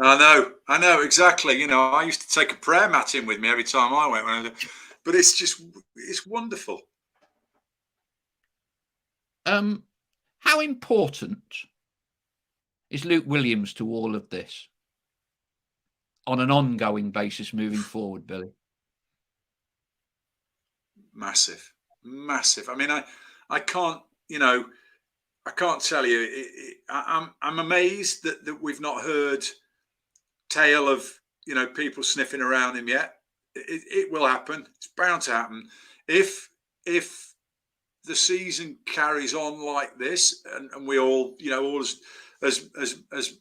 I know, exactly. You know, I used to take a prayer mat in with me every time I went. But it's wonderful. How important is Luke Williams to all of this on an ongoing basis moving forward, Billy? Massive. I mean, I can't, you know, I can't tell you. I'm amazed that we've not heard tale of, you know, people sniffing around him yet. It will happen. It's bound to happen. If the season carries on like this, and we all, you know, all as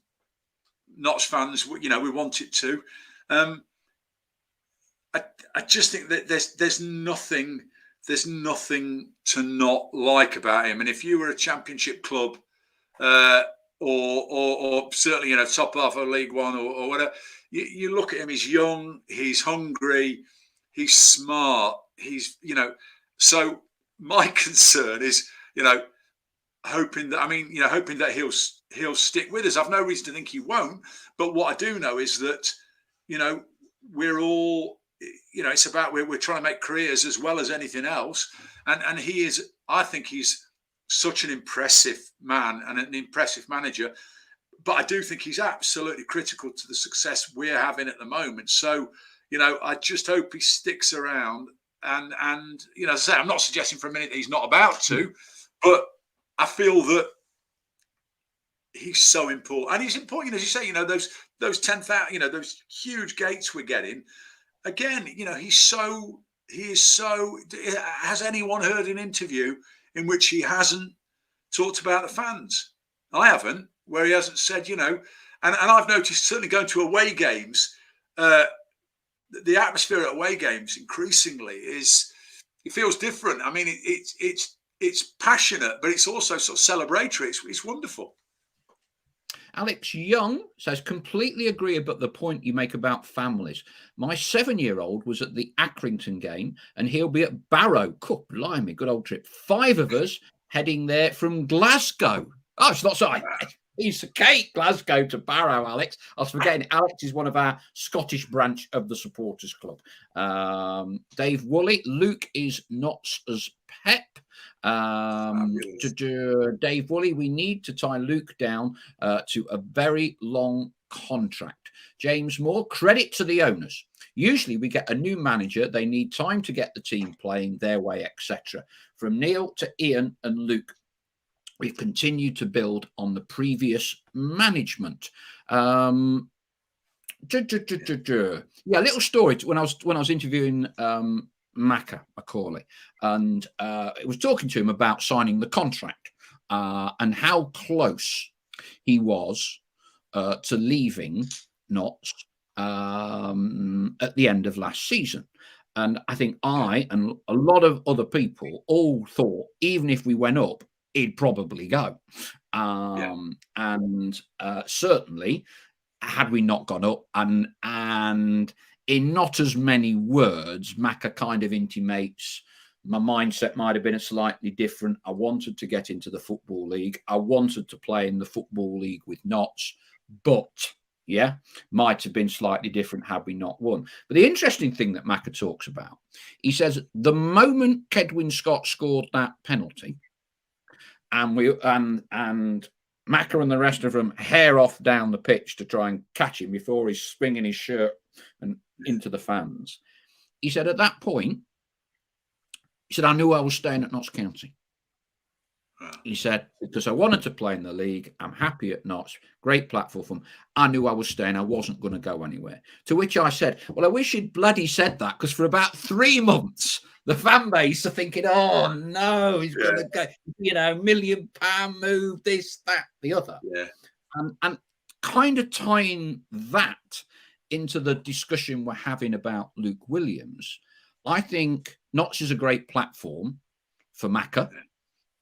Notts fans, you know, we want it to. I just think that there's nothing to not like about him. And if you were a Championship club, or certainly, you know, top half of League One or whatever, you look at him. He's young, he's hungry, he's smart. He's, you know, so my concern is, you know, hoping that he'll stick with us. I've no reason to think he won't. But what I do know is that, you know, we're all, you know, it's about we're trying to make careers as well as anything else. And he is, I think he's such an impressive man and an impressive manager. But I do think he's absolutely critical to the success we're having at the moment. So, I just hope he sticks around. And as I say, I'm not suggesting for a minute that he's not about to, but I feel that he's so important. And he's important, as you say, those 10,000, those huge gates we're getting. Again, he is so, has anyone heard an interview in which he hasn't talked about the fans? I haven't, where he hasn't said, and I've noticed certainly going to away games, the atmosphere at away games increasingly it feels different. I mean, it's passionate, but it's also sort of celebratory. It's wonderful. Alex Young says, completely agree about the point you make about families. My 7-year-old was at the Accrington game and he'll be at Barrow. Cook, blimey, good old trip. 5 of us heading there from Glasgow. Oh, it's not so. Piece of cake, Glasgow to Barrow, Alex. I was forgetting, Alex is one of our Scottish branch of the supporters club. Dave Woolley, Luke is not as pep. Dave Woolley, we need to tie Luke down to a very long contract. James Moore, credit to the owners. Usually we get a new manager, they need time to get the team playing their way, etc. From Neil to Ian and Luke, we've continued to build on the previous management. Yeah, a little story when I was interviewing Macaulay, and it was talking to him about signing the contract and how close he was to leaving Notts at the end of last season. And I think I and a lot of other people all thought, even if we went up, he'd probably go. And certainly, had we not gone up, and in not as many words, Macca kind of intimates my mindset might have been a slightly different. I wanted to get into the Football League. I wanted to play in the Football League with Notts, but might have been slightly different had we not won. But the interesting thing that Macca talks about, he says the moment Kedwin Scott scored that penalty, and Macca and the rest of them hair off down the pitch to try and catch him before he's swinging his shirt and into the fans. He said at that point, I knew I was staying at Notts County. He said, because I wanted to play in the league, I'm happy at Notts, great platform for them. I knew I was staying, I wasn't going to go anywhere. To which I said, well, I wish you'd bloody said that, because for about 3 months, the fan base are thinking, oh no, he's going to go, £1 million move, this, that, the other. Yeah. And kind of tying that into the discussion we're having about Luke Williams, I think Notts is a great platform for Macca.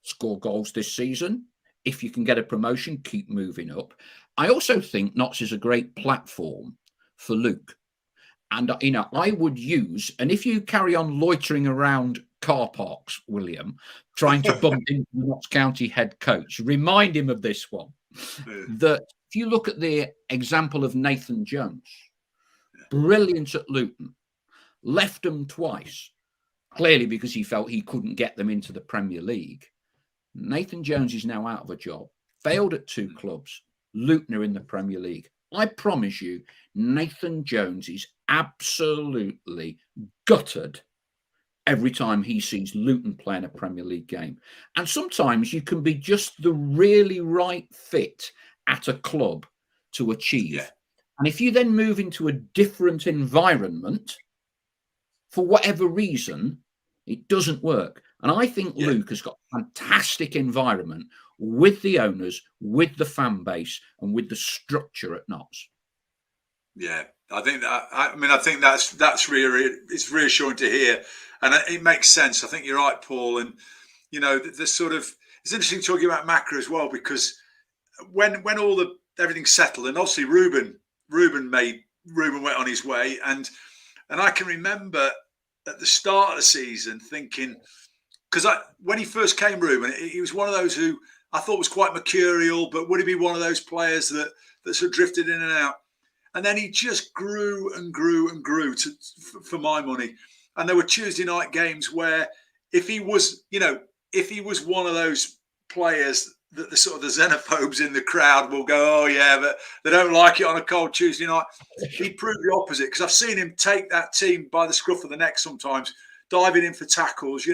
Score goals this season. If you can get a promotion, keep moving up. I also think Notts is a great platform for Luke. And, I would use, and if you carry on loitering around car parks, William, trying to bump into the Notts County head coach, remind him of this one. That if you look at the example of Nathan Jones, brilliant at Luton, left them twice, clearly because he felt he couldn't get them into the Premier League. Nathan Jones is now out of a job, failed at 2 clubs. Luton are in the Premier League. I promise you, Nathan Jones is absolutely gutted every time he sees Luton playing a Premier League game. And sometimes you can be just the really right fit at a club to achieve. Yeah. And if you then move into a different environment, for whatever reason, it doesn't work. And I think Luke has got a fantastic environment with the owners, with the fan base, and with the structure at Notts. Yeah, I think that. I think that's really, it's reassuring to hear, and it makes sense. I think you're right, Paul. And the sort of, it's interesting talking about Macca as well, because when all everything's settled, and obviously Ruben went on his way, and I can remember at the start of the season thinking, because when he first came, Ruben, he was one of those who I thought was quite mercurial, but would he be one of those players that sort of drifted in and out? And then he just grew and grew and grew for my money. And there were Tuesday night games where if he was one of those players that the sort of the xenophobes in the crowd will go, oh yeah, but they don't like it on a cold Tuesday night. He proved the opposite, because I've seen him take that team by the scruff of the neck sometimes, diving in for tackles,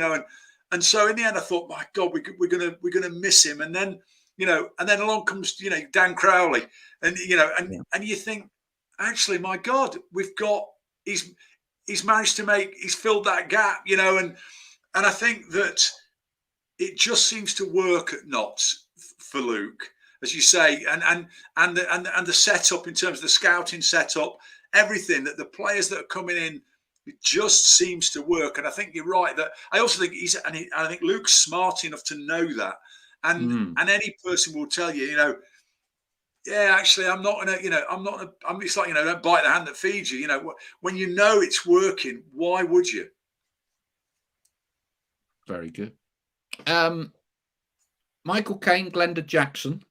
and so in the end I thought, my God, we're gonna miss him. And then and then along comes Dan Crowley, and and you think, actually, my God, he's managed to he's filled that gap, and I think that it just seems to work at Notts for Luke, as you say, and the setup in terms of the scouting setup, everything, that the players that are coming in, it just seems to work. And I think you're right that I also think I think Luke's smart enough to know that, and any person will tell you, yeah, actually, I'm not gonna, it's like, don't bite the hand that feeds you. When you know it's working, why would you? Very good. Michael Caine, Glenda Jackson,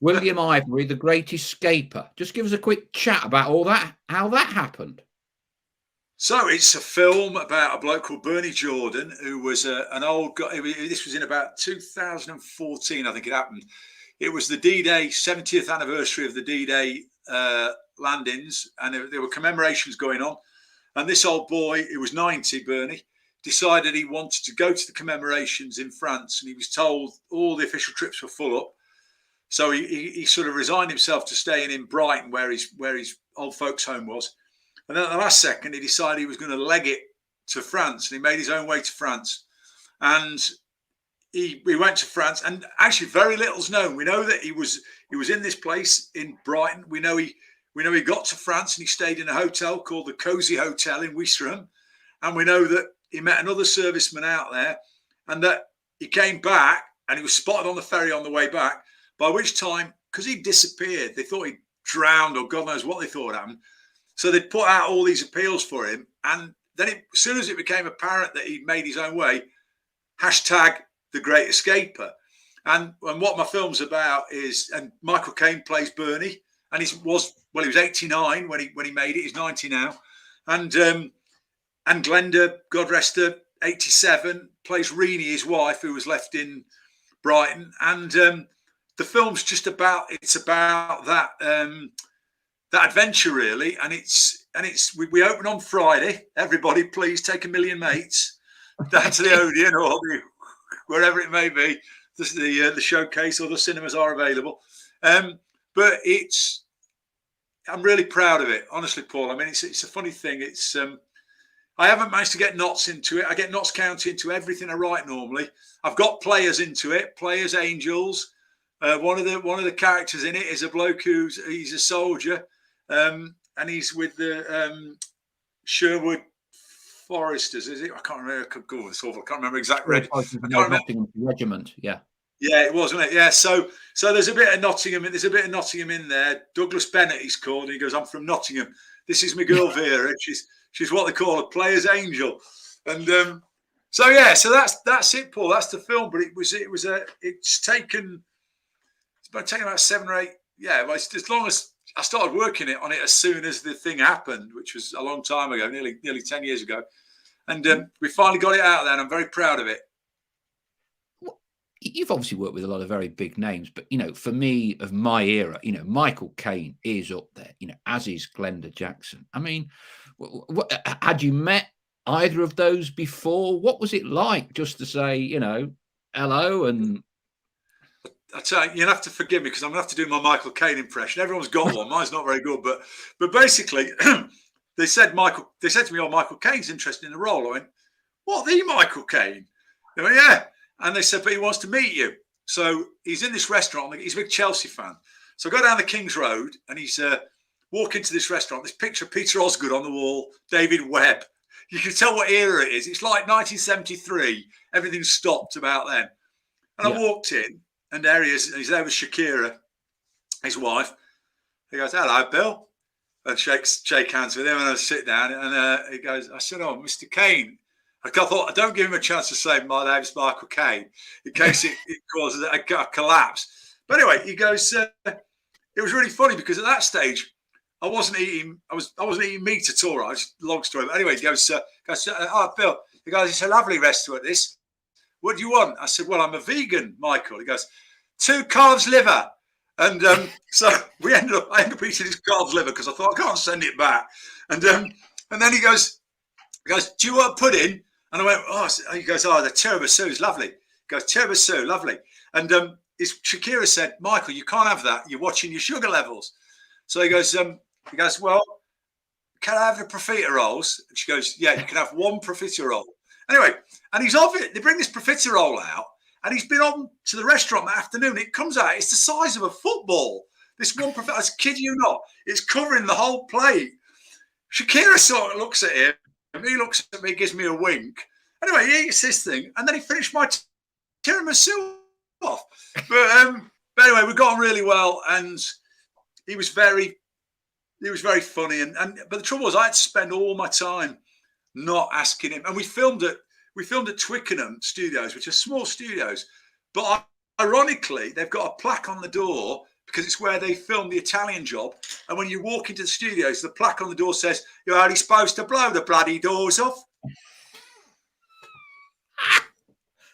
William Ivory, The Great Escaper. Just give us a quick chat about all that, how that happened. So it's a film about a bloke called Bernie Jordan, who was an old guy. This was in about 2014, I think it happened. It was the D-Day, 70th anniversary of the D-Day landings, and there were commemorations going on. And this old boy, who was 90, Bernie, decided he wanted to go to the commemorations in France, and he was told all the official trips were full up. So he sort of resigned himself to staying in Brighton, where his old folks' home was. And then at the last second, he decided he was going to leg it to France, and he made his own way to France. And he went to France, and actually very little's known. We know that he was in this place in Brighton. We know he got to France, and he stayed in a hotel called the Cozy Hotel in Ouistreham. And we know that he met another serviceman out there, and that he came back, and he was spotted on the ferry on the way back, by which time, because he disappeared, they thought he drowned, or God knows what they thought happened. So they put out all these appeals for him. And then as soon as it became apparent that he'd made his own way, hashtag The Great Escaper. And what my film's about is, and Michael Caine plays Bernie, and he was 89 when he made it. He's 90 now. And Glenda, God rest her, 87, plays Reenie, his wife, who was left in Brighton. And the film's just about that that adventure, really. And we open on Friday. Everybody, please take 1 million mates down to the Odeon or wherever it may be. The showcase or the cinemas are available. But I'm really proud of it, honestly, Paul. I mean, it's a funny thing. I haven't managed to get Notts into it. I get Notts County into everything I write normally. I've got players into it, players angels. One of the characters in it is a bloke he's a soldier, and he's with the Sherwood Foresters, is it? I can't remember. I can't remember exactly. Regiment, yeah. Yeah, it was, wasn't it? Yeah. So there's a bit of Nottingham. There's a bit of Nottingham in there. Douglas Bennett, he's called. And he goes, "I'm from Nottingham. This is my girl Vera. She's what they call a player's angel." And so that's it, Paul. That's the film. But it's taken about 7 or 8. Yeah, well, as long as I started working on it as soon as the thing happened, which was a long time ago, nearly 10 years ago, and we finally got it out there, and I'm very proud of it. You've obviously worked with a lot of very big names, but for me, of my era, Michael Caine is up there, as is Glenda Jackson. I mean, had you met either of those before? What was it like just to say, hello? And I tell you, you'll have to forgive me because I'm going to have to do my Michael Caine impression. Everyone's got one. Mine's not very good, but basically, they said to me, "Oh, Michael Caine's interested in the role." I went, "What, the Michael Caine?" They went, "Yeah." And they said, "But he wants to meet you." So he's in this restaurant. He's a big Chelsea fan. So I go down the King's Road, and he's walk into this restaurant. This picture of Peter Osgood on the wall, David Webb. You can tell what era it is. It's like 1973. Everything stopped about then. And I walked in, and there he is. He's there with Shakira, his wife. He goes, "Hello, Bill," and shake hands with him, and I sit down, and he goes, I said, "Oh, Mr. Caine." I thought, I don't give him a chance to say my name's Michael Caine in case it causes a collapse. But anyway, he goes, it was really funny because at that stage, I wasn't eating meat at all. Long story. But anyway, he goes, "Oh, Bill," he goes, "It's a lovely restaurant, this. what do you want? I said, well, I'm a vegan, Michael. He goes, 2 calves liver. And so I ended up eating his calves liver because I thought, I can't send it back. And then he goes, do you want pudding? And I went, oh, he goes, oh, the tiramisu is lovely. He goes, tiramisu, lovely. And Shakira said, Michael, you can't have that. You're watching your sugar levels. So he goes, well, can I have the profiteroles? And she goes, yeah, you can have 1 profiterole. Anyway, and he's off it. They bring this profiterole out, and he's been on to the restaurant that afternoon. It comes out, it's the size of a football. This one profiterole, I kid you not, it's covering the whole plate. Shakira sort of looks at him, and he looks at me, gives me a wink. Anyway, he eats this thing, and then he finished my tiramisu off. But anyway, we got on really well, and he was very funny. But the trouble was, I had to spend all my time not asking him. And we filmed at Twickenham Studios, which are small studios. But ironically, they've got a plaque on the door because it's where they filmed The Italian Job. And when you walk into the studios, the plaque on the door says, "You're only supposed to blow the bloody doors off."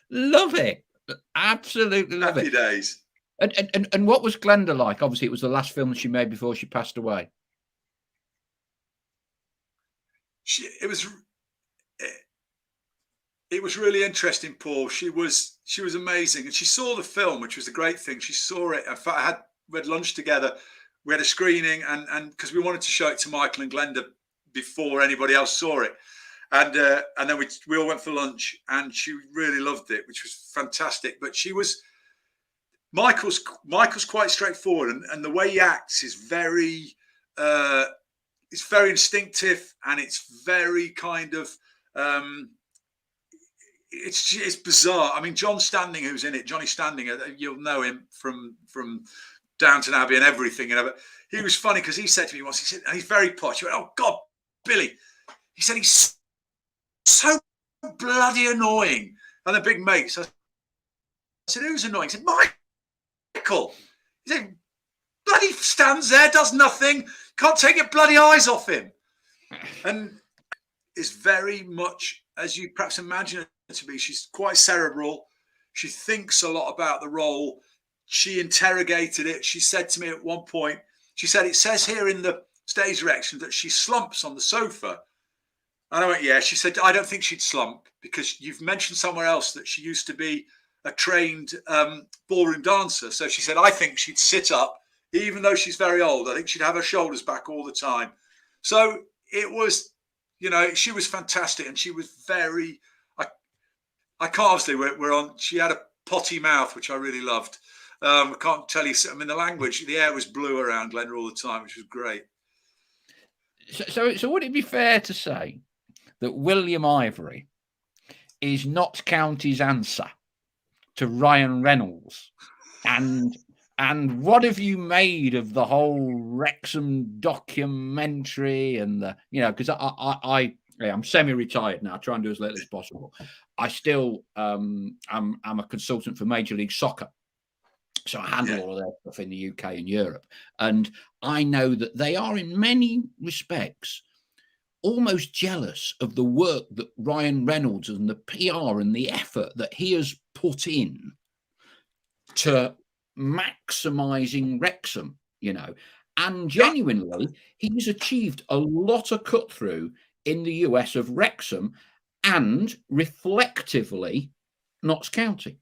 Love it. Absolutely love Happy it. days. And what was Glenda like? Obviously, it was the last film that she made before she passed away. It was really interesting, Paul. She was amazing, and she saw the film, which was a great thing. She saw it. In fact, we had lunch together. We had a screening, and because we wanted to show it to Michael and Glenda before anybody else saw it, and then we all went for lunch, and she really loved it, which was fantastic. But Michael's quite straightforward, and the way he acts is very instinctive, and it's very kind of it's bizarre. I mean, Johnny Standing, who's in it, Johnny Standing, you'll know him from Downton Abbey and everything. But he was funny because he said to me once, he said, and he's very posh. He went, "Oh God, Billy," he said, "he's so bloody annoying." And the big mates, I said, "Who's annoying?" He said, "Michael." He said, "Bloody stands there, does nothing, can't take your bloody eyes off him." And it's very much, as you perhaps imagine it to be, she's quite cerebral. She thinks a lot about the role. She interrogated it. She said to me at one point, she said, "It says here in the stage direction that she slumps on the sofa." And I went, "Yeah." She said, "I don't think she'd slump because you've mentioned somewhere else that she used to be a trained ballroom dancer." So she said, "I think she'd sit up, even though she's very old. I think she'd have her shoulders back all the time." So it was, she was fantastic, and she was very, I can't, obviously we're on, she had a potty mouth, which I really loved. I can't tell you, I mean, the language, the air was blue around Glenda all the time, which was great. So would it be fair to say that William Ivory is Notts County's answer to Ryan Reynolds? And what have you made of the whole Wrexham documentary and because I'm semi-retired now, I try and do as little as possible. I still I'm a consultant for Major League Soccer. So I handle all of their stuff in the UK and Europe. And I know that they are in many respects almost jealous of the work that Ryan Reynolds and the PR and the effort that he has put in to maximising Wrexham, and genuinely, he's achieved a lot of cut through in the US of Wrexham and reflectively Notts County.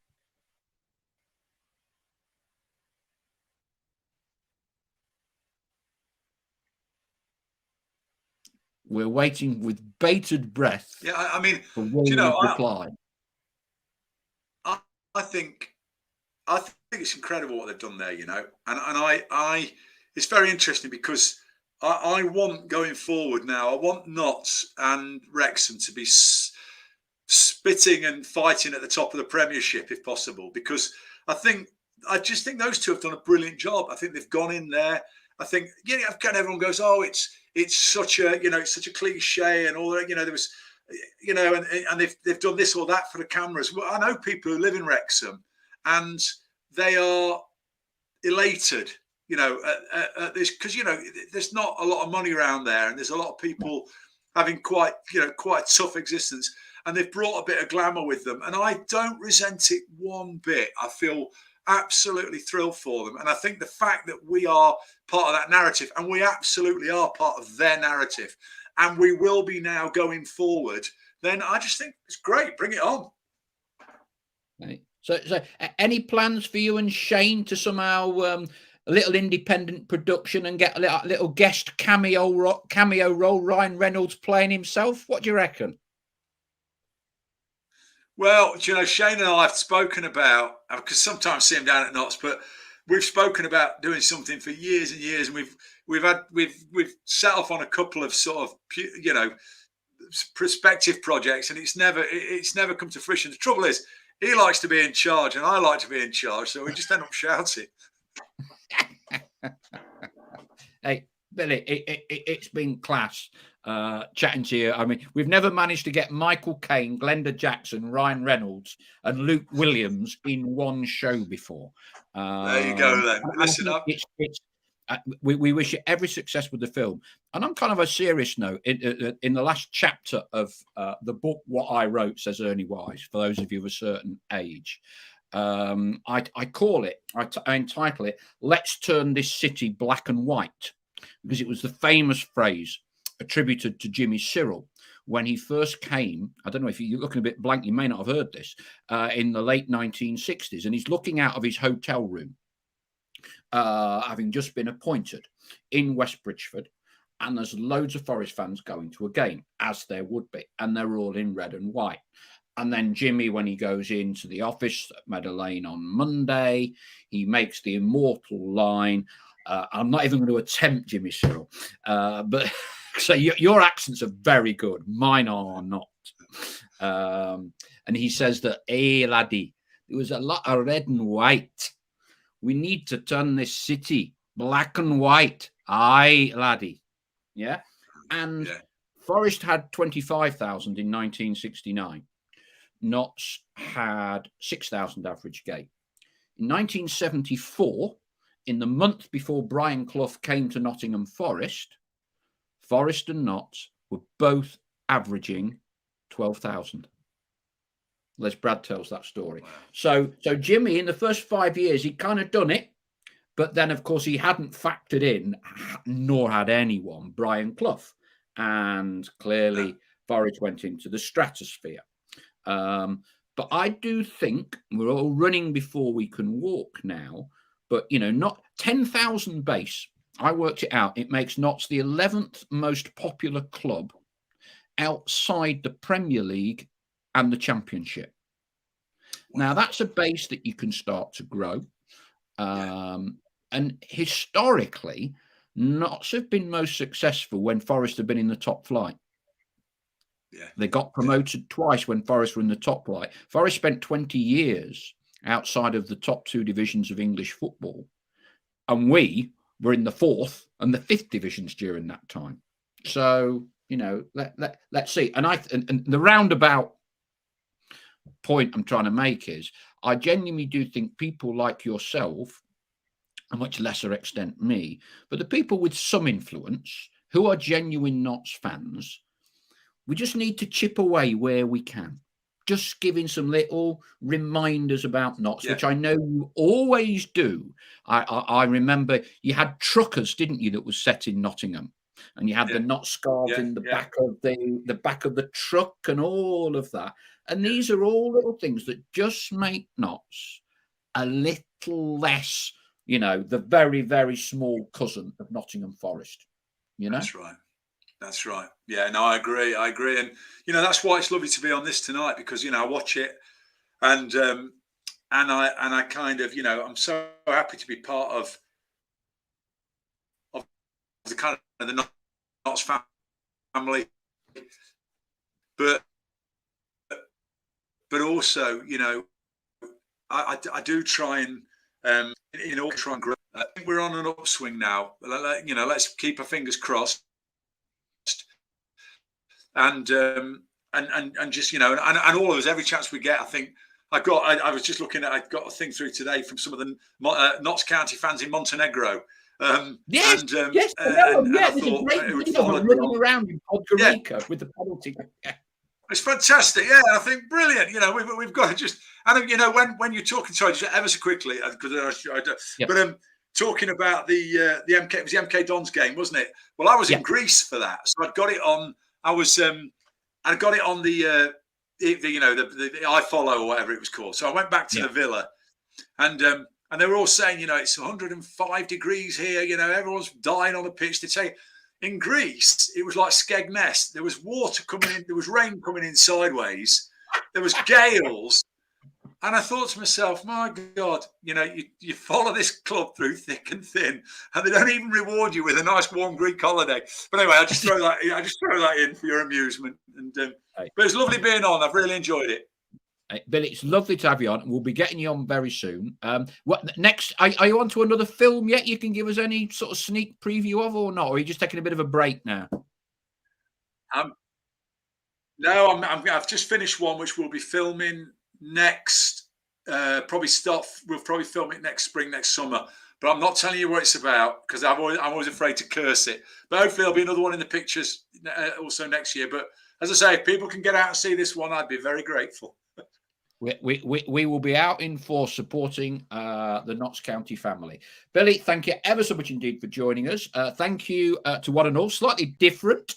We're waiting with bated breath. Yeah, I mean, for William's reply. I think it's incredible what they've done there, and I it's very interesting because I want, going forward now, I want Notts and Wrexham to be spitting and fighting at the top of the Premiership if possible, because I just think those two have done a brilliant job. I think they've gone in there. I think everyone goes, "Oh, it's such a it's such a cliche," and all that. There was, and they've done this or that for the cameras. Well, I know people who live in Wrexham, and they are elated, at this, because there's not a lot of money around there, and there's a lot of people having quite a tough existence. and they've brought a bit of glamour with them. And I don't resent it one bit. I feel absolutely thrilled for them. And I think the fact that we are part of that narrative, and we absolutely are part of their narrative, and we will be now going forward, then I just think it's great. Bring it on. Right. So any plans for you and Shane to somehow a little independent production and get a little guest cameo role? Ryan Reynolds playing himself. What do you reckon? Well, you know, Shane and I have spoken about, because sometimes see him down at Knots, but we've spoken about doing something for years and years, and we've set off on a couple of sort of, you know, prospective projects, and it's never come to fruition. The trouble is, he likes to be in charge, and I like to be in charge, so we just end up shouting. Hey, Billy, it's been class chatting to you. I mean, we've never managed to get Michael Caine, Glenda Jackson, Ryan Reynolds, and Luke Williams in one show before. There you go, then. Listen up. We wish you every success with the film. And on kind of a serious note, in the last chapter of the book, What I Wrote, says Ernie Wise, for those of you of a certain age, I entitle it, Let's Turn This City Black and White, because it was the famous phrase attributed to Jimmy Cyril when he first came. I don't know if you're looking a bit blank, you may not have heard this, in the late 1960s, and he's looking out of his hotel room, having just been appointed in West Bridgford, and there's loads of Forest fans going to a game, as there would be, and they're all in red and white. And then Jimmy, when he goes into the office at Meadow Lane on Monday, he makes the immortal line, I'm not even going to attempt Jimmy Cyril, but so your accents are very good, mine are not. And he says that, hey laddie, there was a lot of red and white. We need to turn this city black and white. Aye, laddie. Yeah. And Forest had 25,000 in 1969. Notts had 6,000 average gate. In 1974, in the month before Brian Clough came to Nottingham Forest, Forest and Notts were both averaging 12,000. Les Brad tells that story. Wow. So Jimmy, in the first 5 years, he'd kind of done it, but then, of course, he hadn't factored in, nor had anyone, Brian Clough. And clearly, Forest went into the stratosphere. But I do think we're all running before we can walk now, but, you know, not 10,000 base. I worked it out. It makes Notts the 11th most popular club outside the Premier League and the Championship. Now, that's a base that you can start to grow. And historically, Notts have been most successful when Forest have been in the top flight. Yeah. They got promoted twice when Forest were in the top flight. Forest spent 20 years outside of the top two divisions of English football. And we were in the fourth and the fifth divisions during that time. So, you know, let's see. And the roundabout point I'm trying to make is I genuinely do think people like yourself, a much lesser extent me, but the people with some influence who are genuine Notts fans, we just need to chip away where we can. Just giving some little reminders about Notts, which I know you always do. I remember you had truckers, didn't you, that was set in Nottingham, and you had the Notts scarves in the back of the back of the truck and all of that. And these are all little things that just make Notts a little less, you know, the very, very small cousin of Nottingham Forest. You know, that's right. That's right. Yeah, no, I agree. And, you know, that's why it's lovely to be on this tonight, because, you know, I watch it and I kind of, you know, I'm so happy to be part of the kind of the Notts family. But also, you know, I do try and, try and grow. I think we're on an upswing now. You know, let's keep our fingers crossed. And just, you know, and all of us, every chance we get, I think I was just looking at, I got a thing through today from some of the Notts County fans in Montenegro. Yes. And I thought running around in Podgorica with the penalty. It's fantastic. Yeah, I think brilliant. We've got to just, and when you're talking, sorry, just ever so quickly, because Yeah. but talking about the MK, it was the MK Dons game, wasn't it? Well, I was in Greece for that, so I'd got it on. I got it on the iFollow or whatever it was called. So I went back to the villa, and they were all saying, it's 105 degrees here. Everyone's dying on the pitch. They say in Greece it was like Skegness. There was water coming in. There was rain coming in sideways. There was gales. And I thought to myself, my God, you follow this club through thick and thin, and they don't even reward you with a nice warm Greek holiday. But anyway, I just throw that in for your amusement. And but it's lovely being on. I've really enjoyed it. Billy, it's lovely to have you on. We'll be getting you on very soon. What next? Are you on to another film yet? You can give us any sort of sneak preview of, or not? Or are you just taking a bit of a break now? No, I've just finished one which we'll be filming next. We'll probably film it next spring, next summer. But I'm not telling you what it's about because I'm always afraid to curse it. But hopefully there'll be another one in the pictures also next year. But as I say, if people can get out and see this one, I'd be very grateful. We will be out in force supporting the Notts County family. Billy, thank you ever so much indeed for joining us. Thank you to one and all. Slightly different.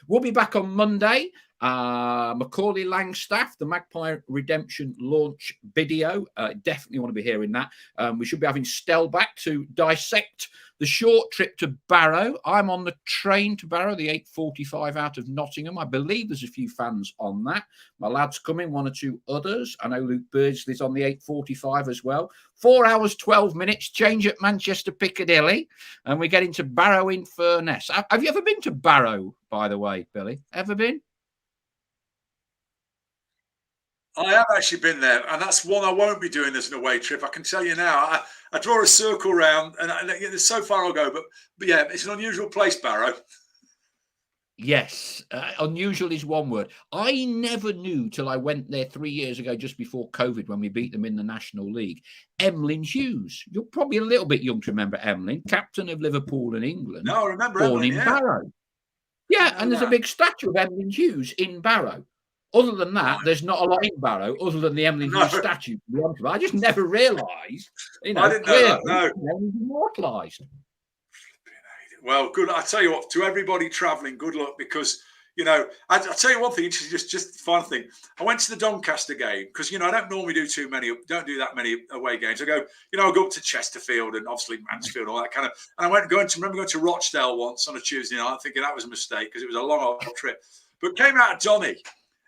We'll be back on Monday. Macaulay Langstaff, the Magpie Redemption launch video. Definitely want to be hearing that. We should be having Stell back to dissect the short trip to Barrow. I'm on the train to Barrow, the 8:45 out of Nottingham. I believe there's a few fans on that. My lad's coming, one or two others. I know Luke Birdsley's on the 8:45 as well. 4 hours, 12 minutes, change at Manchester Piccadilly, and we get into Barrow in Furness. Have you ever been to Barrow, by the way, Billy? Ever been? I have actually been there, and that's one I won't be doing as an away trip. I can tell you now. I draw a circle round, and so far I'll go. But yeah, it's an unusual place, Barrow. Yes, unusual is one word. I never knew till I went there 3 years ago, just before COVID, when we beat them in the National League. Emlyn Hughes. You're probably a little bit young to remember Emlyn, captain of Liverpool and England. No, I remember born Emlyn, in Barrow. Yeah, and there's a big statue of Emlyn Hughes in Barrow. Other than that, there's not a lot in Barrow other than the Emlyn Hughes statue. To be honest, I just never realised. I didn't know that. No, immortalised. Well, good. I tell you what, to everybody travelling, good luck because I tell you one thing. Just the final thing. I went to the Doncaster game because I don't normally do that many away games. I go up to Chesterfield and obviously Mansfield and all that kind of. And I remember going to Rochdale once on a Tuesday night, thinking that was a mistake because it was a long old trip. But came out of Donny.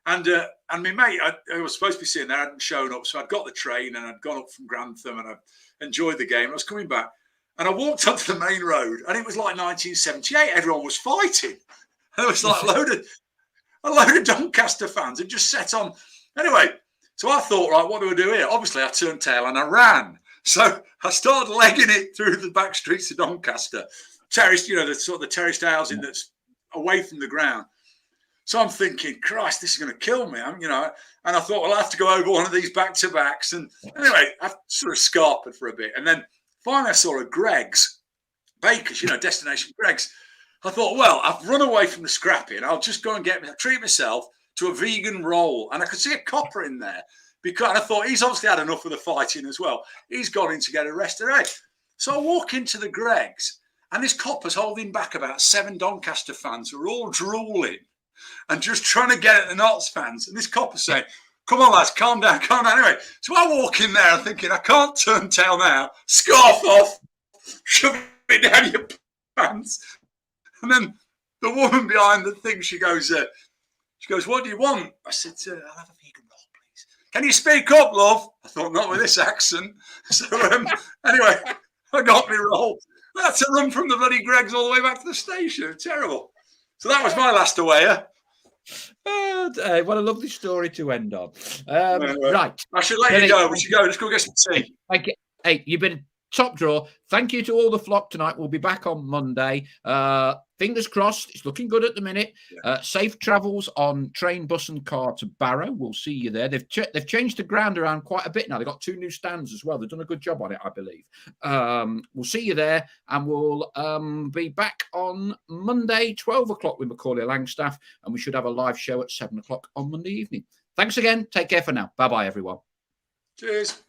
And my mate, I was supposed to be sitting there, hadn't shown up. So I'd got the train and I'd gone up from Grantham and I enjoyed the game. I was coming back and I walked up to the main road and it was like 1978. Everyone was fighting. And it was like a load of Doncaster fans had just set on. Anyway, so I thought, right, what do I do here? Obviously, I turned tail and I ran. So I started legging it through the back streets of Doncaster. Terraced, the sort of the terraced housing that's away from the ground. So I'm thinking, Christ, this is going to kill me. And I thought, well, I have to go over one of these back-to-backs. And anyway, I sort of scarpered for a bit. And then finally I saw a Greggs, Baker's, destination Greggs. I thought, well, I've run away from the scrapping. I'll just go and treat myself to a vegan roll. And I could see a copper in there. And I thought, he's obviously had enough of the fighting as well. He's gone in to get a rested egg. So I walk into the Greggs, and this copper's holding back about 7 Doncaster fans who are all drooling and just trying to get at the Notts fans. And this copper's saying, come on, lads, calm down. Anyway, so I walk in there thinking, I can't turn tail now. Scarf off, shove it down your pants. And then the woman behind the thing, she goes, what do you want? I said, I'll have a vegan roll, please. Can you speak up, love? I thought, not with this accent. So anyway, I got me roll. I had to run from the bloody Greggs all the way back to the station. Terrible. So that was my last awayer. What a lovely story to end on. Right. I should let you go. We should go. Let's go get some tea. Hey, you've been Top draw. Thank you to all the flock tonight. We'll be back on Monday. Fingers crossed. It's looking good at the minute. Safe travels on train, bus and car to Barrow. We'll see you there. They've changed the ground around quite a bit now. They've got 2 new stands as well. They've done a good job on it, I believe. We'll see you there, and we'll be back on Monday, 12 o'clock with Macaulay Langstaff, and we should have a live show at 7 o'clock on Monday evening. Thanks again. Take care for now. Bye-bye, everyone. Cheers.